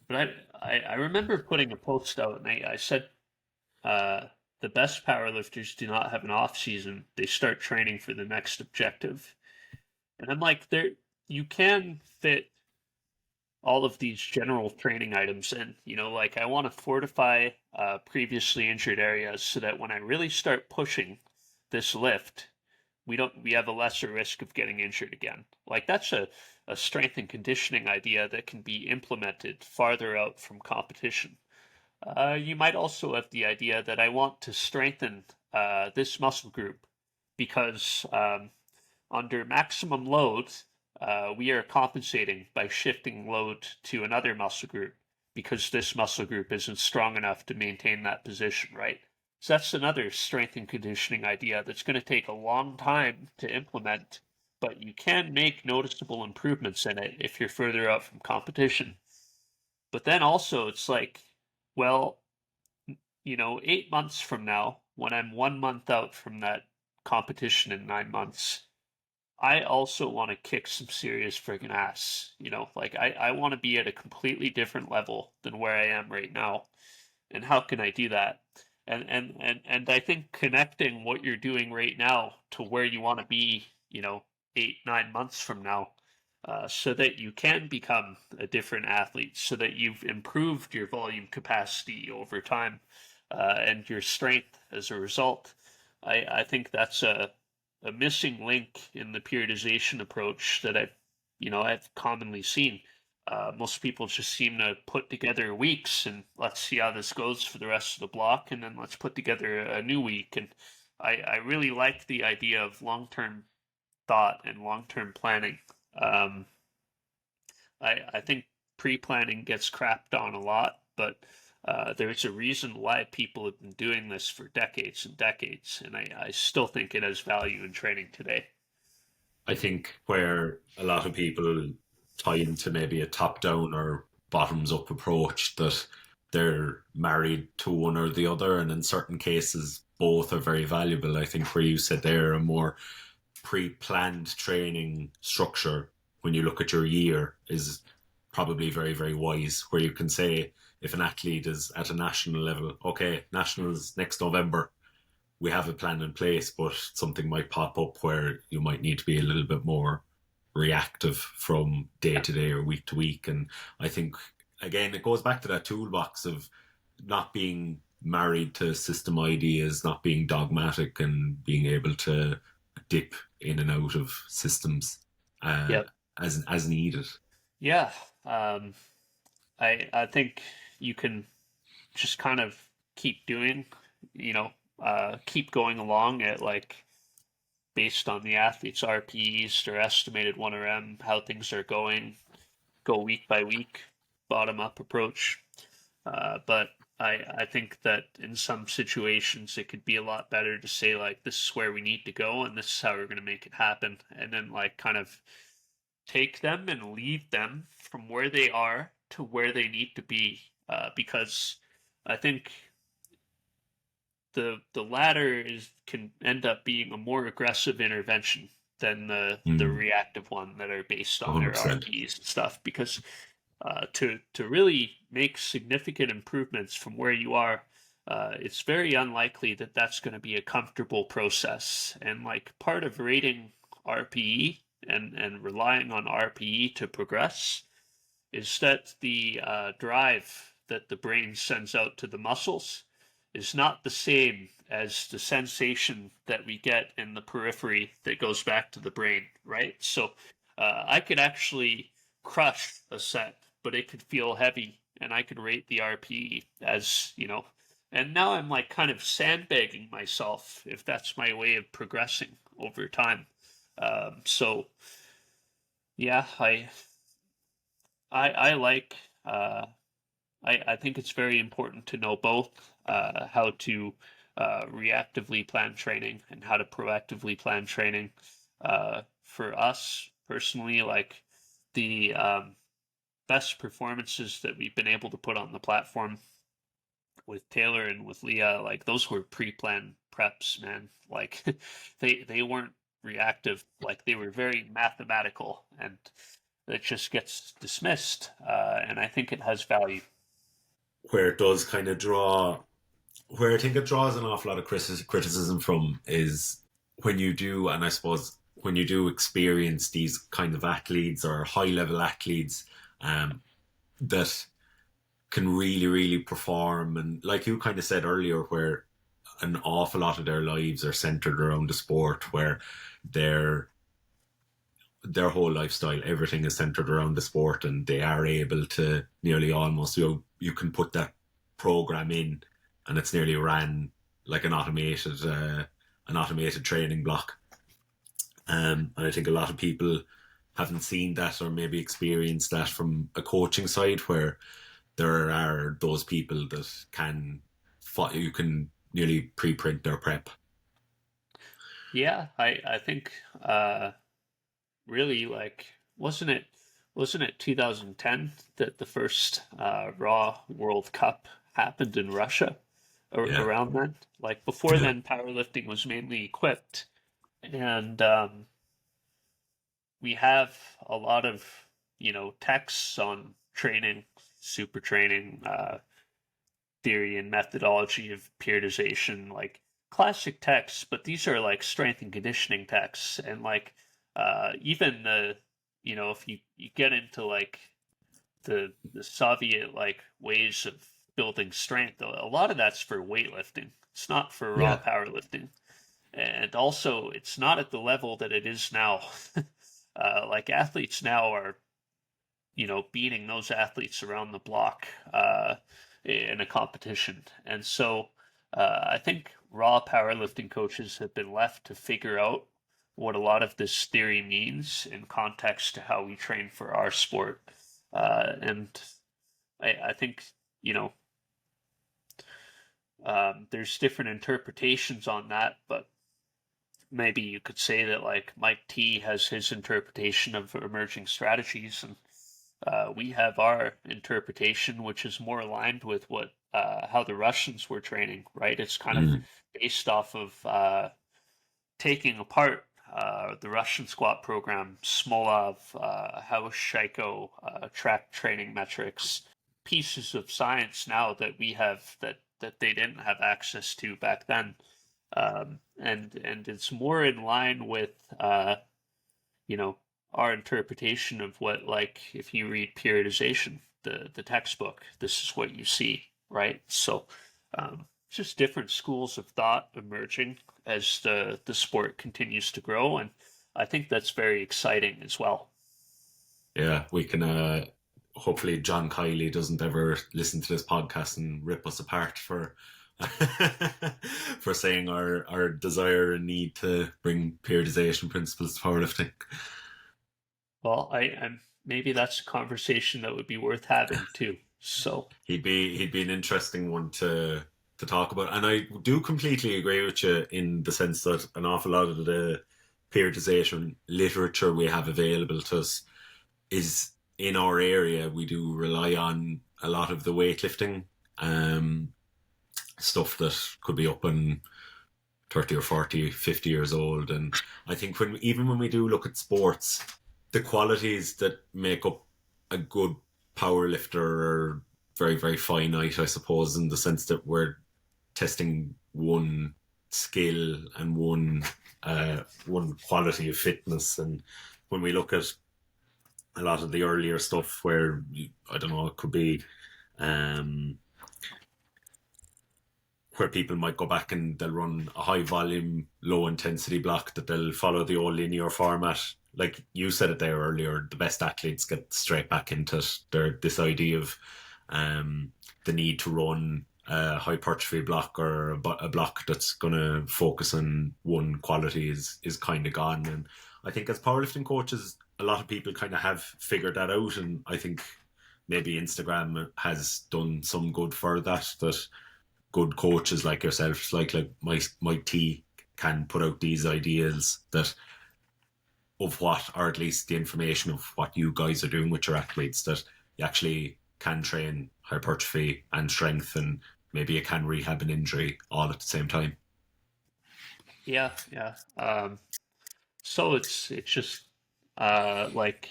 But I remember putting a post out and I said the best powerlifters do not have an off season. They start training for the next objective. And I'm like, you can fit all of these general training items in. Like I want to fortify previously injured areas so that when I really start pushing this lift, we have a lesser risk of getting injured again. Like that's a strength and conditioning idea that can be implemented farther out from competition. You might also have the idea that I want to strengthen this muscle group because under maximum load, we are compensating by shifting load to another muscle group because this muscle group isn't strong enough to maintain that position, right? So that's another strength and conditioning idea that's going to take a long time to implement, but you can make noticeable improvements in it if you're further out from competition. But then also it's like, well, 8 months from now, when I'm 1 month out from that competition in 9 months, I also want to kick some serious friggin' ass. Like I want to be at a completely different level than where I am right now. And how can I do that? And I think connecting what you're doing right now to where you want to be, 8, 9 months from now, so that you can become a different athlete, so that you've improved your volume capacity over time, and your strength as a result. I think that's a missing link in the periodization approach that I've commonly seen. Most people just seem to put together weeks and let's see how this goes for the rest of the block, and then let's put together a new week. And I really like the idea of long-term thought and long-term planning. Um, I think pre-planning gets crapped on a lot, but there's a reason why people have been doing this for decades and decades, and I still think it has value in training today. I think where a lot of people tie into maybe a top down or bottoms up approach, that they're married to one or the other, and in certain cases, both are very valuable. I think where you said there, a more pre planned training structure when you look at your year is probably very, very wise. Where you can say, if an athlete is at a national level, okay, nationals next November, we have a plan in place, but something might pop up where you might need to be a little bit more reactive from day to day or week to week. And I think, again, it goes back to that toolbox of not being married to system ideas, not being dogmatic, and being able to dip in and out of systems uh, Yep. as needed. Yeah. Um, I think you can just kind of keep doing, keep going along at like based on the athlete's RPEs, their estimated 1RM, how things are going, go week by week, bottom up approach. But I think that in some situations it could be a lot better to say like this is where we need to go and this is how we're going to make it happen, and then like kind of take them and lead them from where they are to where they need to be. Because I think the latter can end up being a more aggressive intervention than the Mm, reactive one that are based on their 100%. RPs and stuff. Because to really make significant improvements from where you are, it's very unlikely that that's going to be a comfortable process. And like part of rating RPE and relying on RPE to progress is that the drive that the brain sends out to the muscles is not the same as the sensation that we get in the periphery that goes back to the brain, right? So I could actually crush a set, but it could feel heavy, and I could rate the RPE as, and now I'm like kind of sandbagging myself if that's my way of progressing over time. So yeah, I like I think it's very important to know both how to reactively plan training and how to proactively plan training. For us personally, like the best performances that we've been able to put on the platform with Taylor and with Leah, like those were pre-planned preps, man. Like they weren't reactive, like they were very mathematical, and it just gets dismissed. And I think it has value. Where it does kind of draw, where I think it draws an awful lot of criticism from is when you do, and I suppose when you do experience these kind of athletes or high level athletes um, that can really, really perform. And like you kind of said earlier, where an awful lot of their lives are centered around the sport, where their their whole lifestyle, everything is centered around the sport, and they are able to nearly almost, you can put that program in, and it's nearly ran like an automated training block. And I think a lot of people haven't seen that or maybe experienced that from a coaching side, where there are those people that you can nearly pre-print their prep. Yeah, I think really like wasn't it 2010 that the first Raw World Cup happened in Russia Yeah. around then? Like before Yeah. then, powerlifting was mainly equipped, and we have a lot of, texts on training, super training, theory and methodology of periodization, like classic texts, but these are like strength and conditioning texts. And like, even if you get into like the Soviet like ways of building strength, a lot of that's for weightlifting. It's not for raw Yeah. powerlifting. And also, it's not at the level that it is now. Like athletes now are, beating those athletes around the block in a competition. And so I think raw powerlifting coaches have been left to figure out what a lot of this theory means in context to how we train for our sport. And I think, you know, there's different interpretations on that, but maybe you could say that like Mike T has his interpretation of emerging strategies, and we have our interpretation, which is more aligned with what how the Russians were training. Right? It's kind of Mm. based off of taking apart the Russian squat program, Smolov, House, Shaiko, track training metrics, pieces of science now that we have that they didn't have access to back then, and it's more in line with you know our interpretation of what, like, if you read periodization, the textbook, this is what you see, right? So just different schools of thought emerging as the sport continues to grow, and I think that's very exciting as well. Yeah, we can. Hopefully, John Kiley doesn't ever listen to this podcast and rip us apart for for saying our desire and need to bring periodization principles to powerlifting. Well, I'm maybe that's a conversation that would be worth having too. So He'd be an interesting one to talk about, and I do completely agree with you in the sense that an awful lot of the periodization literature we have available to us is in our area. We do rely on a lot of the weightlifting um, stuff that could be up in 30 or 40, 50 years old. And I think even when we do look at sports, the qualities that make up a good power lifter are very, very finite, I suppose, in the sense that we're testing one skill and one quality of fitness. And when we look at a lot of the earlier stuff where, I don't know, it could be um, where people might go back and they'll run a high volume, low intensity block that they'll follow the old linear format. Like you said it there earlier, the best athletes get straight back into it. This idea of the need to run a hypertrophy block or a block that's going to focus on one quality is kind of gone. And I think as powerlifting coaches, a lot of people kind of have figured that out. And I think maybe Instagram has done some good for that, that good coaches like yourself, like Mike T, can put out these ideas that of what, or at least the information of what you guys are doing with your athletes, that you actually can train hypertrophy and strength, and maybe you can rehab an injury all at the same time. yeah, yeah. So it's just like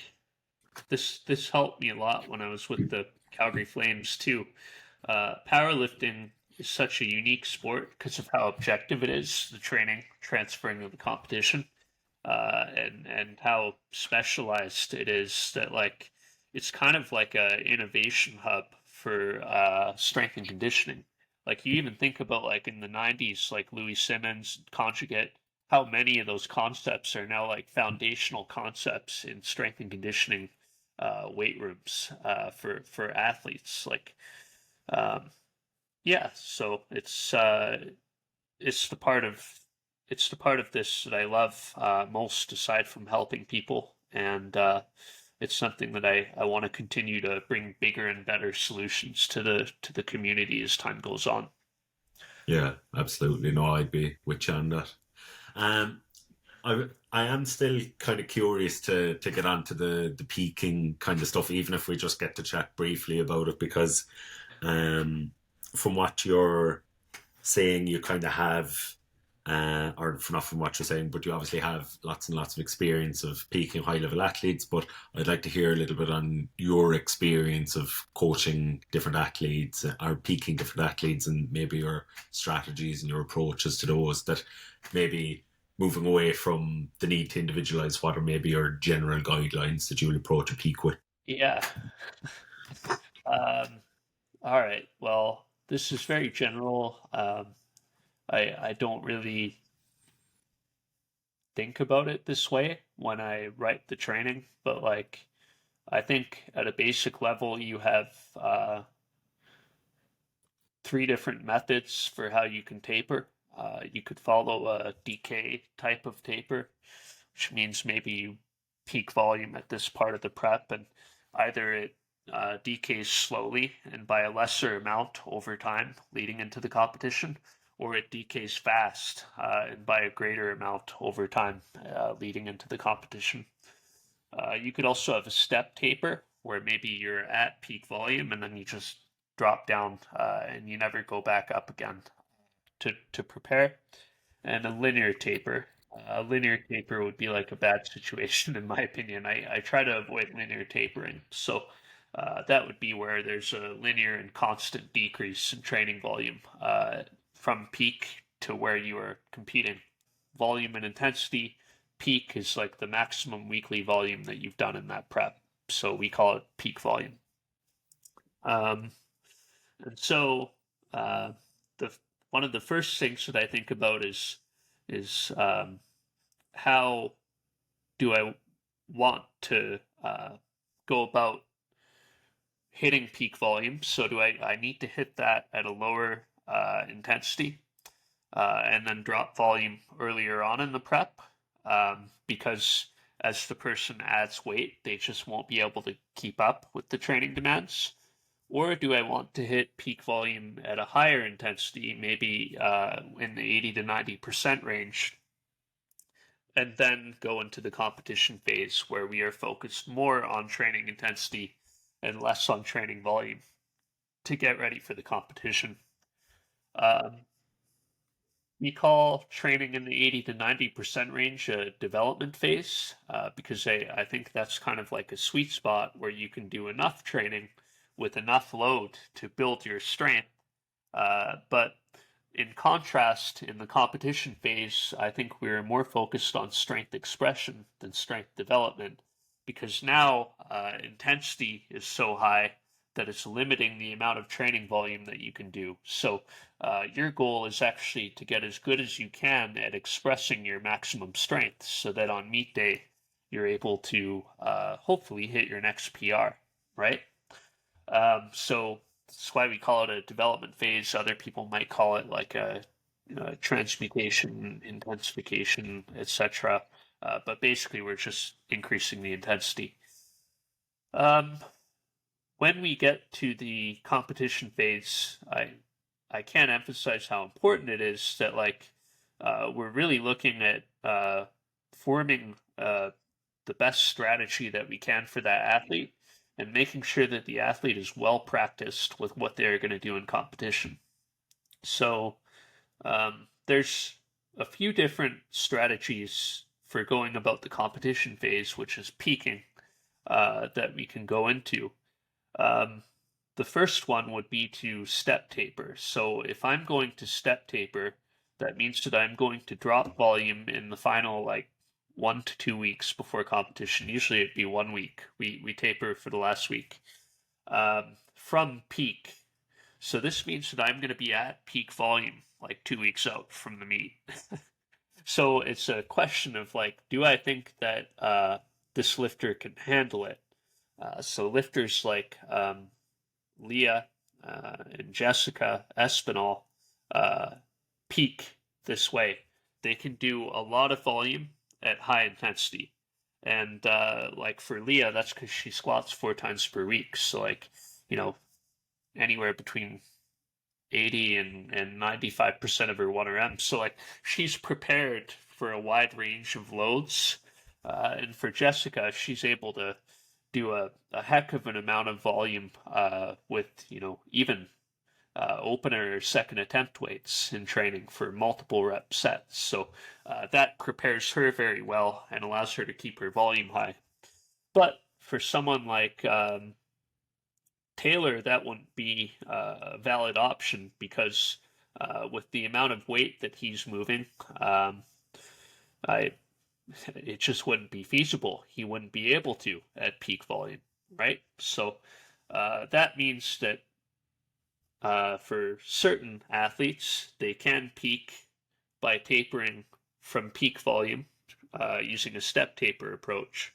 this helped me a lot when I was with the Calgary Flames too. Powerlifting is such a unique sport because of how objective it is, the training transferring to the competition, and how specialized it is, that like it's kind of like a innovation hub for strength and conditioning. Like you even think about like in the 90s, like Louis Simmons, conjugate, how many of those concepts are now like foundational concepts in strength and conditioning weight rooms for athletes. Like um, yeah, so it's the part of it's the part of this that I love most, aside from helping people, and it's something that I want to continue to bring bigger and better solutions to the community as time goes on. Yeah, absolutely. No, I'd be with you on that. Um, I am still kind of curious to get onto the peaking kind of stuff, even if we just get to chat briefly about it, because um, from what you're saying, you kind of have or not from what you're saying, but you obviously have lots and lots of experience of peaking high level athletes. But I'd like to hear a little bit on your experience of coaching different athletes or peaking different athletes, and maybe your strategies and your approaches to those, that maybe moving away from the need to individualize, what are maybe your general guidelines that you will approach a peak with. Yeah. Um, all right. Well, this is very general. I don't really think about it this way when I write the training, but like I think at a basic level you have three different methods for how you can taper. You could follow a decay type of taper, which means maybe you peak volume at this part of the prep, and either it decays slowly and by a lesser amount over time leading into the competition, or it decays fast and by a greater amount over time leading into the competition. You could also have a step taper where maybe you're at peak volume and then you just drop down and you never go back up again to prepare. And a linear taper. A linear taper would be like a bad situation, in my opinion. I try to avoid linear tapering. So that would be where there's a linear and constant decrease in training volume from peak to where you are competing. Volume and intensity, peak is like the maximum weekly volume that you've done in that prep. So we call it peak volume. And so the one of the first things that I think about is how do I want to go about hitting peak volume? So do I need to hit that at a lower intensity and then drop volume earlier on in the prep? Because as the person adds weight, they just won't be able to keep up with the training demands. Or do I want to hit peak volume at a higher intensity, maybe in the 80 to 90% range, and then go into the competition phase where we are focused more on training intensity and less on training volume to get ready for the competition? We call training in the 80 to 90% range a development phase because I think that's kind of like a sweet spot where you can do enough training with enough load to build your strength. But in contrast, in the competition phase, I think we're more focused on strength expression than strength development because now intensity is so high that it's limiting the amount of training volume that you can do. So your goal is actually to get as good as you can at expressing your maximum strength so that on meet day, you're able to hopefully hit your next PR, right? So that's why we call it a development phase. Other people might call it like a transmutation, intensification, etc. But basically, we're just increasing the intensity. When we get to the competition phase, I can't emphasize how important it is that like we're really looking at forming the best strategy that we can for that athlete and making sure that the athlete is well practiced with what they're going to do in competition. So there's a few different strategies for going about the competition phase, which is peaking, that we can go into. The first one would be to step taper. So if I'm going to step taper, that means that I'm going to drop volume in the final like 1 to 2 weeks before competition. Usually it'd be 1 week. We taper for the last week from peak. So this means that I'm going to be at peak volume like 2 weeks out from the meet. So it's a question of like, do I think that this lifter can handle it? So lifters like Leah and Jessica Espinal peak this way. They can do a lot of volume at high intensity. And like for Leah, that's because she squats 4 times per week. So like, anywhere between 80 and 95% of her 1RM. So like she's prepared for a wide range of loads. And for Jessica, she's able to do a heck of an amount of volume with, even opener or second attempt weights in training for multiple rep sets. So that prepares her very well and allows her to keep her volume high. But for someone like Taylor, that wouldn't be a valid option because with the amount of weight that he's moving, it just wouldn't be feasible. He wouldn't be able to at peak volume, right? So that means that for certain athletes, they can peak by tapering from peak volume using a step taper approach,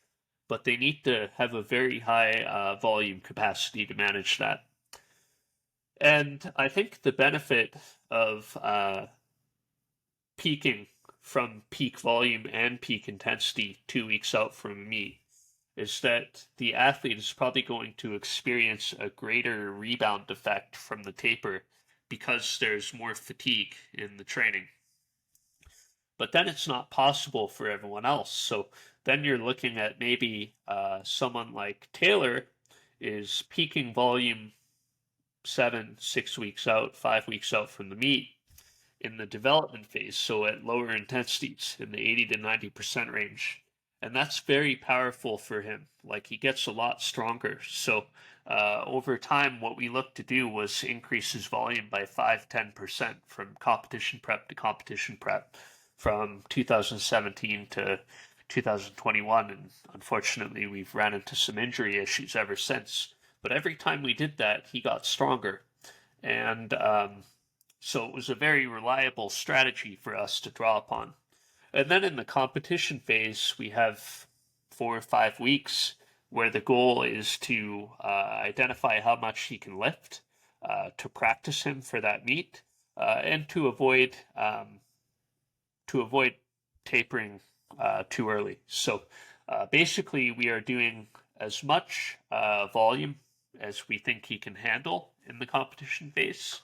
but they need to have a very high volume capacity to manage that. And I think the benefit of peaking from peak volume and peak intensity 2 weeks out from a meet is that the athlete is probably going to experience a greater rebound effect from the taper because there's more fatigue in the training. But then it's not possible for everyone else. So then you're looking at maybe someone like Taylor is peaking volume 6 weeks out, 5 weeks out from the meet in the development phase, so at lower intensities in the 80 to 90% range. And that's very powerful for him. Like, he gets a lot stronger. So over time, what we looked to do was increase his volume by 5-10% from competition prep to competition prep from 2017 to 2021. And unfortunately, we've ran into some injury issues ever since. But every time we did that, he got stronger. And so it was a very reliable strategy for us to draw upon. And then in the competition phase, we have 4 or 5 weeks where the goal is to identify how much he can lift, to practice him for that meet, and to avoid tapering too early. So basically, we are doing as much volume as we think he can handle in the competition phase.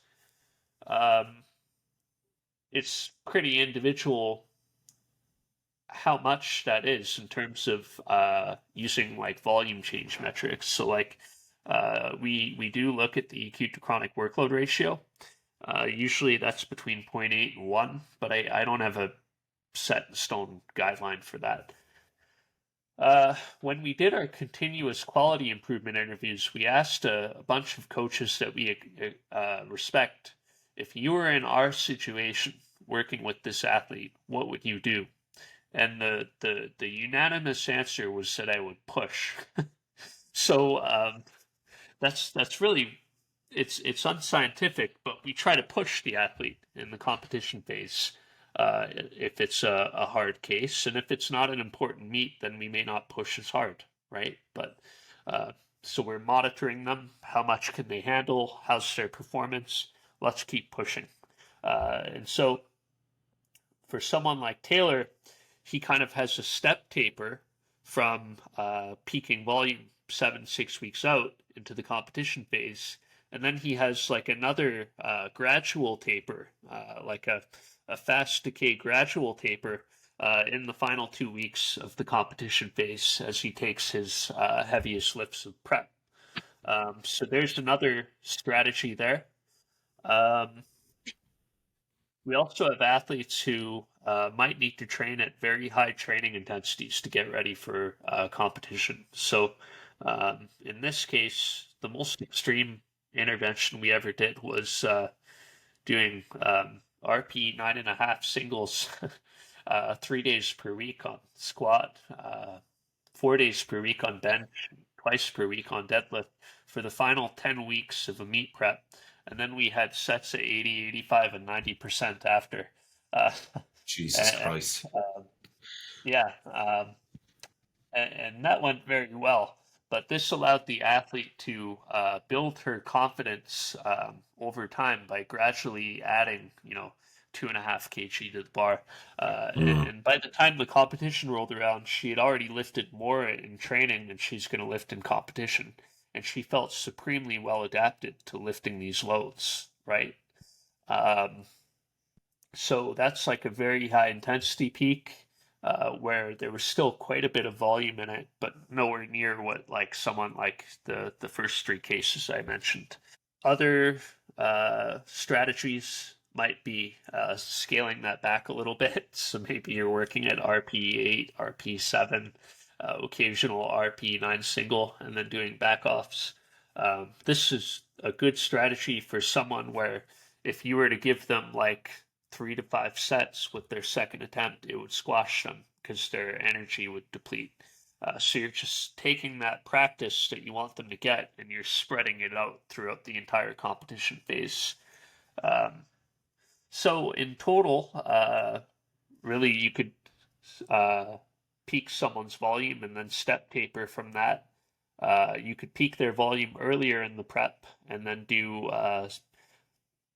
It's pretty individual how much that is in terms of using like volume change metrics. So like we do look at the acute to chronic workload ratio. Usually that's between 0.8 and 1, but I don't have a set in stone guideline for that. When we did our continuous quality improvement interviews, we asked a bunch of coaches that we respect, if you were in our situation working with this athlete, what would you do? And the unanimous answer was that I would push. So that's really, it's unscientific, but we try to push the athlete in the competition phase if it's a hard case, and if it's not an important meet, then we may not push as hard, right? But so we're monitoring them. How much can they handle? How's their performance? Let's keep pushing. And so for someone like Taylor, he kind of has a step taper from peaking volume 6 weeks out into the competition phase. And then he has like another gradual taper, like a fast decay gradual taper in the final 2 weeks of the competition phase as he takes his heaviest lifts of prep. So there's another strategy there. We also have athletes who might need to train at very high training intensities to get ready for competition. So in this case, the most extreme intervention we ever did was doing RP 9.5 singles 3 days per week on squat, 4 days per week on bench, twice per week on deadlift for the final 10 weeks of a meet prep. And then we had sets at 80, 85, and 90% after. Jesus Christ. Yeah. And that went very well. But this allowed the athlete to build her confidence over time by gradually adding, 2.5 kg to the bar. And by the time the competition rolled around, she had already lifted more in training than she's going to lift in competition. And she felt supremely well adapted to lifting these loads, right? So that's like a very high intensity peak where there was still quite a bit of volume in it, but nowhere near what like someone like the first 3 cases I mentioned. Other strategies might be scaling that back a little bit. So maybe you're working at RP8, RP7, occasional RP9 single, and then doing back offs. This is a good strategy for someone where if you were to give them like 3 to 5 sets with their second attempt, it would squash them because their energy would deplete. So you're just taking that practice that you want them to get and you're spreading it out throughout the entire competition phase. So in total, really you could peak someone's volume and then step taper from that. You could peak their volume earlier in the prep and then do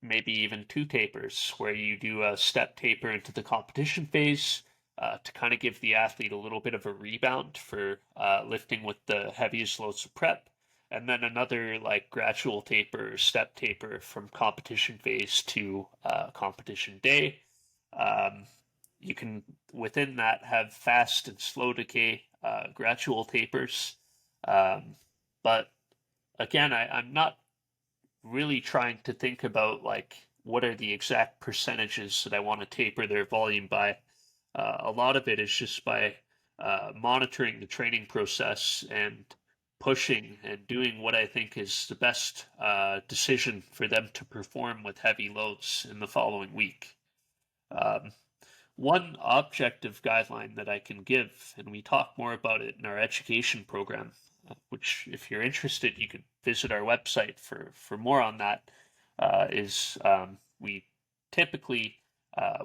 maybe even 2 tapers where you do a step taper into the competition phase to kind of give the athlete a little bit of a rebound for lifting with the heaviest loads of prep, and then another like gradual taper or step taper from competition phase to competition day. You can within that have fast and slow decay gradual tapers, but again, I'm not really trying to think about like what are the exact percentages that I want to taper their volume by. A lot of it is just by monitoring the training process and pushing and doing what I think is the best decision for them to perform with heavy loads in the following week. One objective guideline that I can give, and we talk more about it in our education program, which if you're interested, you could visit our website for more on that, is we typically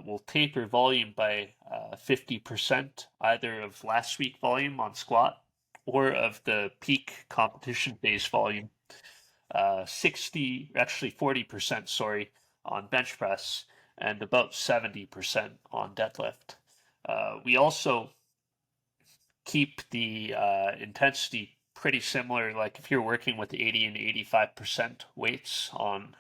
will taper volume by 50% either of last week volume on squat or of the peak competition phase volume. 40%, sorry, on bench press and about 70% on deadlift. We also keep the intensity pretty similar. Like if you're working with 80 and 85% weights on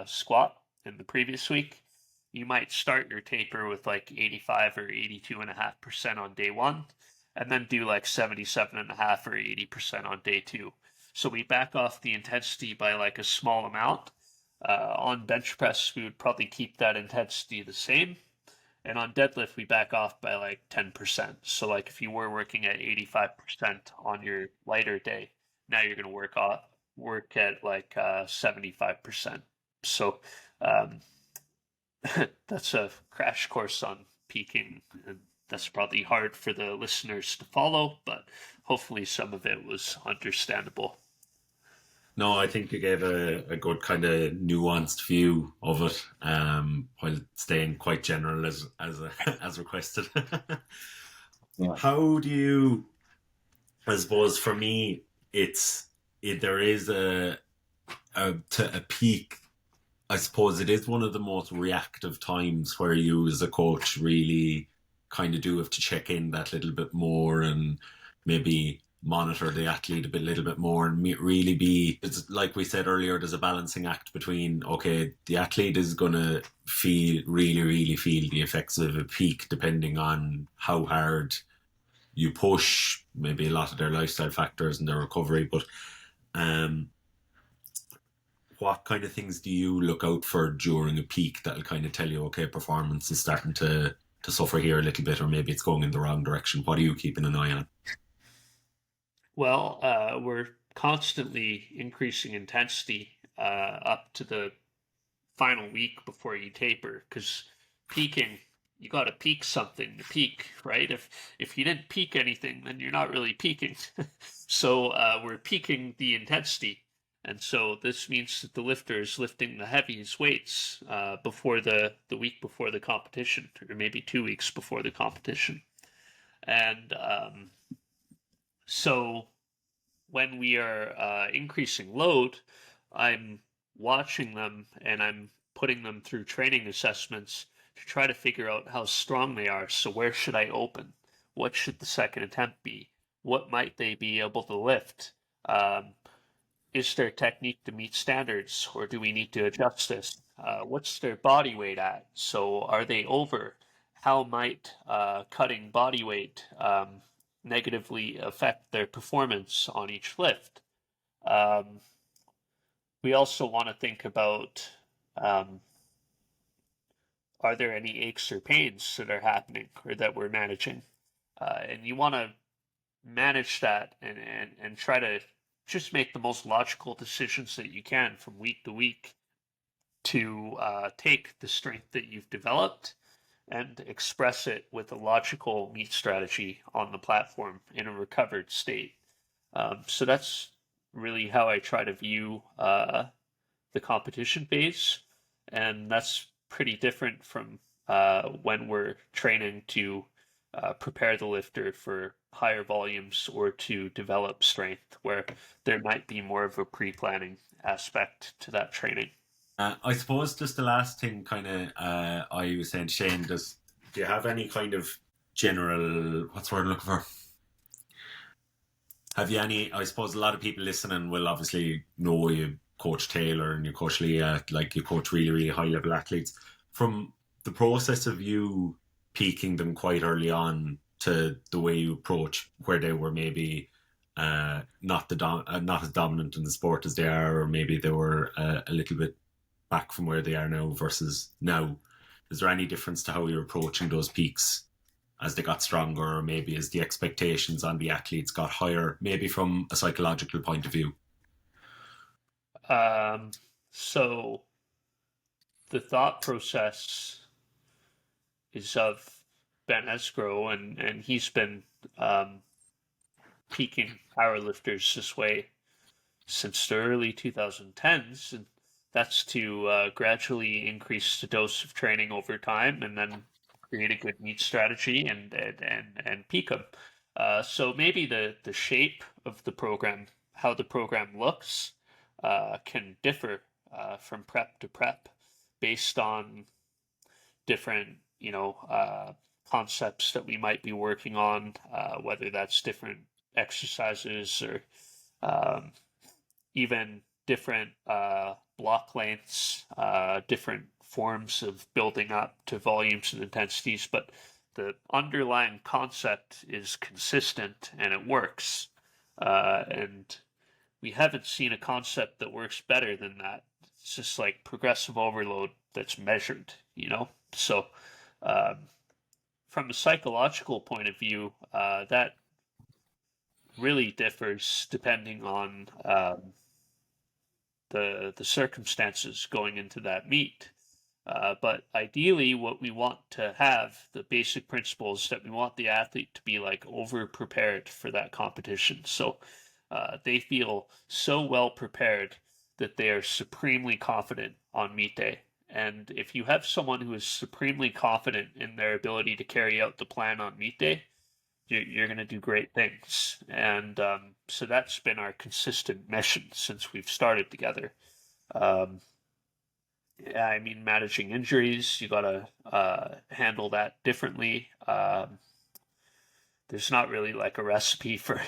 squat in the previous week, you might start your taper with like 85 or 82.5% on day 1, and then do like 77.5 or 80% on day 2. So we back off the intensity by like a small amount. On bench press, we would probably keep that intensity the same. And on deadlift, we back off by like 10%. So like if you were working at 85% on your lighter day, now you're going to work at like 75%. So that's a crash course on peaking, and that's probably hard for the listeners to follow, but hopefully some of it was understandable. No, I think you gave a good kind of nuanced view of it, while staying quite general as requested. Yeah. How do you? I suppose for me, there is a peak. I suppose it is one of the most reactive times where you as a coach really kind of do have to check in that little bit more and maybe monitor the athlete a little bit more and really it's like we said earlier, there's a balancing act between, okay, the athlete is going to really feel the effects of a peak depending on how hard you push, maybe a lot of their lifestyle factors and their recovery, but what kind of things do you look out for during a peak that'll kind of tell you, okay, performance is starting to suffer here a little bit, or maybe it's going in the wrong direction? What are you keeping an eye on? Well, we're constantly increasing intensity up to the final week before you taper, because peaking, you got to peak something to peak, right? If you didn't peak anything, then you're not really peaking. So we're peaking the intensity. And so this means that the lifter is lifting the heaviest weights before the week before the competition, or maybe 2 weeks before the competition. And so when we are increasing load, I'm watching them and I'm putting them through training assessments to try to figure out how strong they are. So where should I open? What should the second attempt be? What might they be able to lift? Is their technique to meet standards, or do we need to adjust this? What's their body weight at? So are they over? How might cutting body weight negatively affect their performance on each lift? We also want to think about Um, are there any aches or pains that are happening or that we're managing? And you want to manage that and try to just make the most logical decisions that you can from week to week to take the strength that you've developed and express it with a logical meat strategy on the platform in a recovered state. So that's really how I try to view the competition phase, and that's pretty different from when we're training to prepare the lifter for higher volumes or to develop strength, where there might be more of a pre-planning aspect to that training. I suppose just the last thing, kind of, I was saying, Shane, do you have any kind of general, what's the word I'm looking for? Have you any? I suppose a lot of people listening will obviously know you, Coach Taylor, and you Coach Leah, like you coach really, really high level athletes. From the process of you peaking them quite early on to the way you approach where they were maybe not as dominant in the sport as they are, or maybe they were a little bit back from where they are now versus now. Is there any difference to how you're approaching those peaks as they got stronger, or maybe as the expectations on the athletes got higher, maybe from a psychological point of view? Um, so the thought process is of Ben Escrow, and he's been peaking powerlifters this way since the early 2010s, and that's to gradually increase the dose of training over time, and then create a good meat strategy and peak them. So maybe the shape of the program, how the program looks, can differ from prep to prep based on different, concepts that we might be working on, whether that's different exercises or um, even different block lengths, different forms of building up to volumes and intensities, but the underlying concept is consistent and it works. And we haven't seen a concept that works better than that. It's just like progressive overload that's measured, So, um, from a psychological point of view, that really differs depending on the circumstances going into that meet. But ideally, what we want to have, the basic principles that we want the athlete to be like over prepared for that competition. So they feel so well prepared that they are supremely confident on meet day. And if you have someone who is supremely confident in their ability to carry out the plan on meet day, you're going to do great things. And so that's been our consistent mission since we've started together. Um, yeah, I mean, managing injuries, you got to handle that differently. There's not really like a recipe for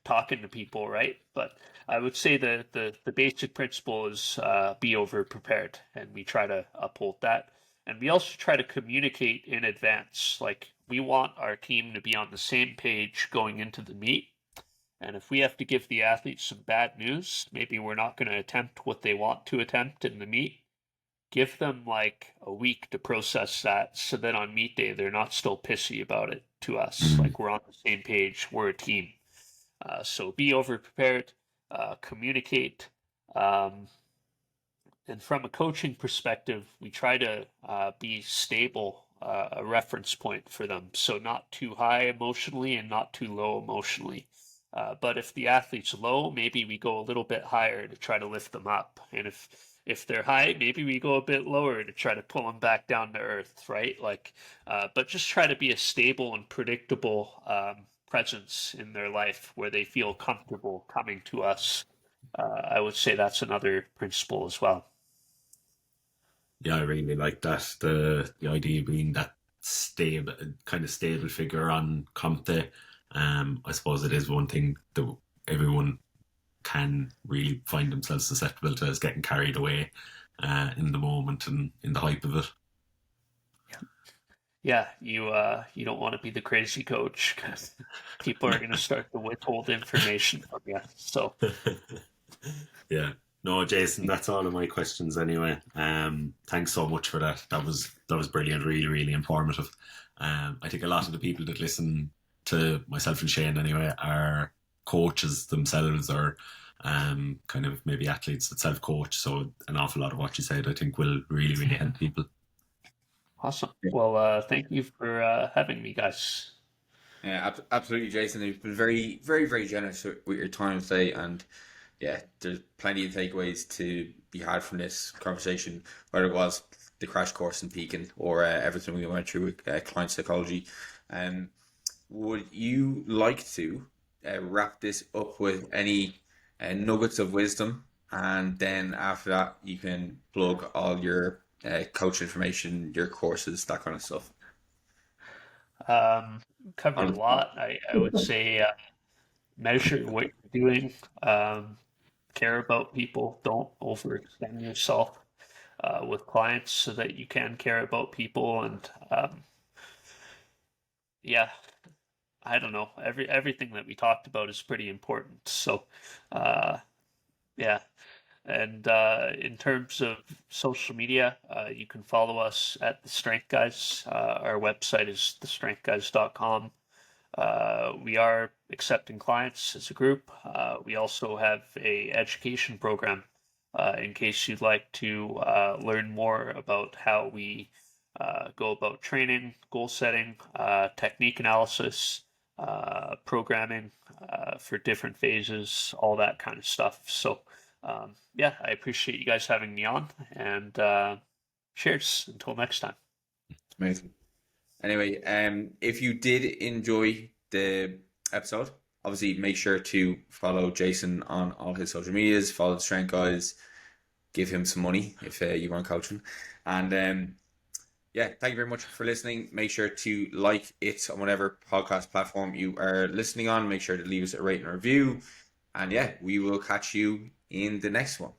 talking to people, right? But I would say the basic principle is be over prepared, and we try to uphold that. And we also try to communicate in advance. Like we want our team to be on the same page going into the meet. And if we have to give the athletes some bad news, maybe we're not going to attempt what they want to attempt in the meet. Give them like a week to process that so that on meet day they're not still pissy about it to us. Mm. Like we're on the same page, we're a team. So be over prepared, communicate. Um, and from a coaching perspective, we try to be stable, a reference point for them. So not too high emotionally and not too low emotionally. But if the athlete's low, maybe we go a little bit higher to try to lift them up. And if they're high, maybe we go a bit lower to try to pull them back down to earth, right? Like, but just try to be a stable and predictable presence in their life where they feel comfortable coming to us. I would say that's another principle as well. Yeah, I really like that. The idea being that stable figure on comp day. I suppose it is one thing that everyone can really find themselves susceptible to, is getting carried away in the moment and in the hype of it. Yeah, you don't want to be the crazy coach because people are going to start to withhold information from you. So Yeah. No, Jason, that's all of my questions anyway. Thanks so much for that. That was brilliant, really, really informative. I think a lot of the people that listen to myself and Shane anyway are coaches themselves or kind of maybe athletes that self coach. So an awful lot of what you said I think will really, really help people. Awesome. Yeah, Well, thank you for having me, guys. yeah, absolutely, Jason. You've been very, very, very generous with your time today, and yeah, there's plenty of takeaways to be had from this conversation, whether it was the crash course in Pekin or everything we went through with client psychology. Um, would you like to wrap this up with any nuggets of wisdom? And then after that, you can plug all your coach information, your courses, that kind of stuff. Um, Covered a On- lot. I would say measure what you're doing. Care about people. Don't overextend yourself with clients so that you can care about people. And yeah, I don't know. Everything that we talked about is pretty important. So uh, yeah. And in terms of social media, you can follow us at The Strength Guys. Our website is thestrengthguys.com. We are accepting clients as a group. We also have a education program in case you'd like to learn more about how we go about training, goal setting, technique analysis, programming for different phases, all that kind of stuff. So, yeah, I appreciate you guys having me on, and cheers until next time. Amazing. Anyway, if you did enjoy the episode, obviously make sure to follow Jason on all his social medias, follow the Strength Guys, give him some money if you want coaching. And yeah, thank you very much for listening. Make sure to like it on whatever podcast platform you are listening on. Make sure to leave us a rating and review. And yeah, we will catch you in the next one.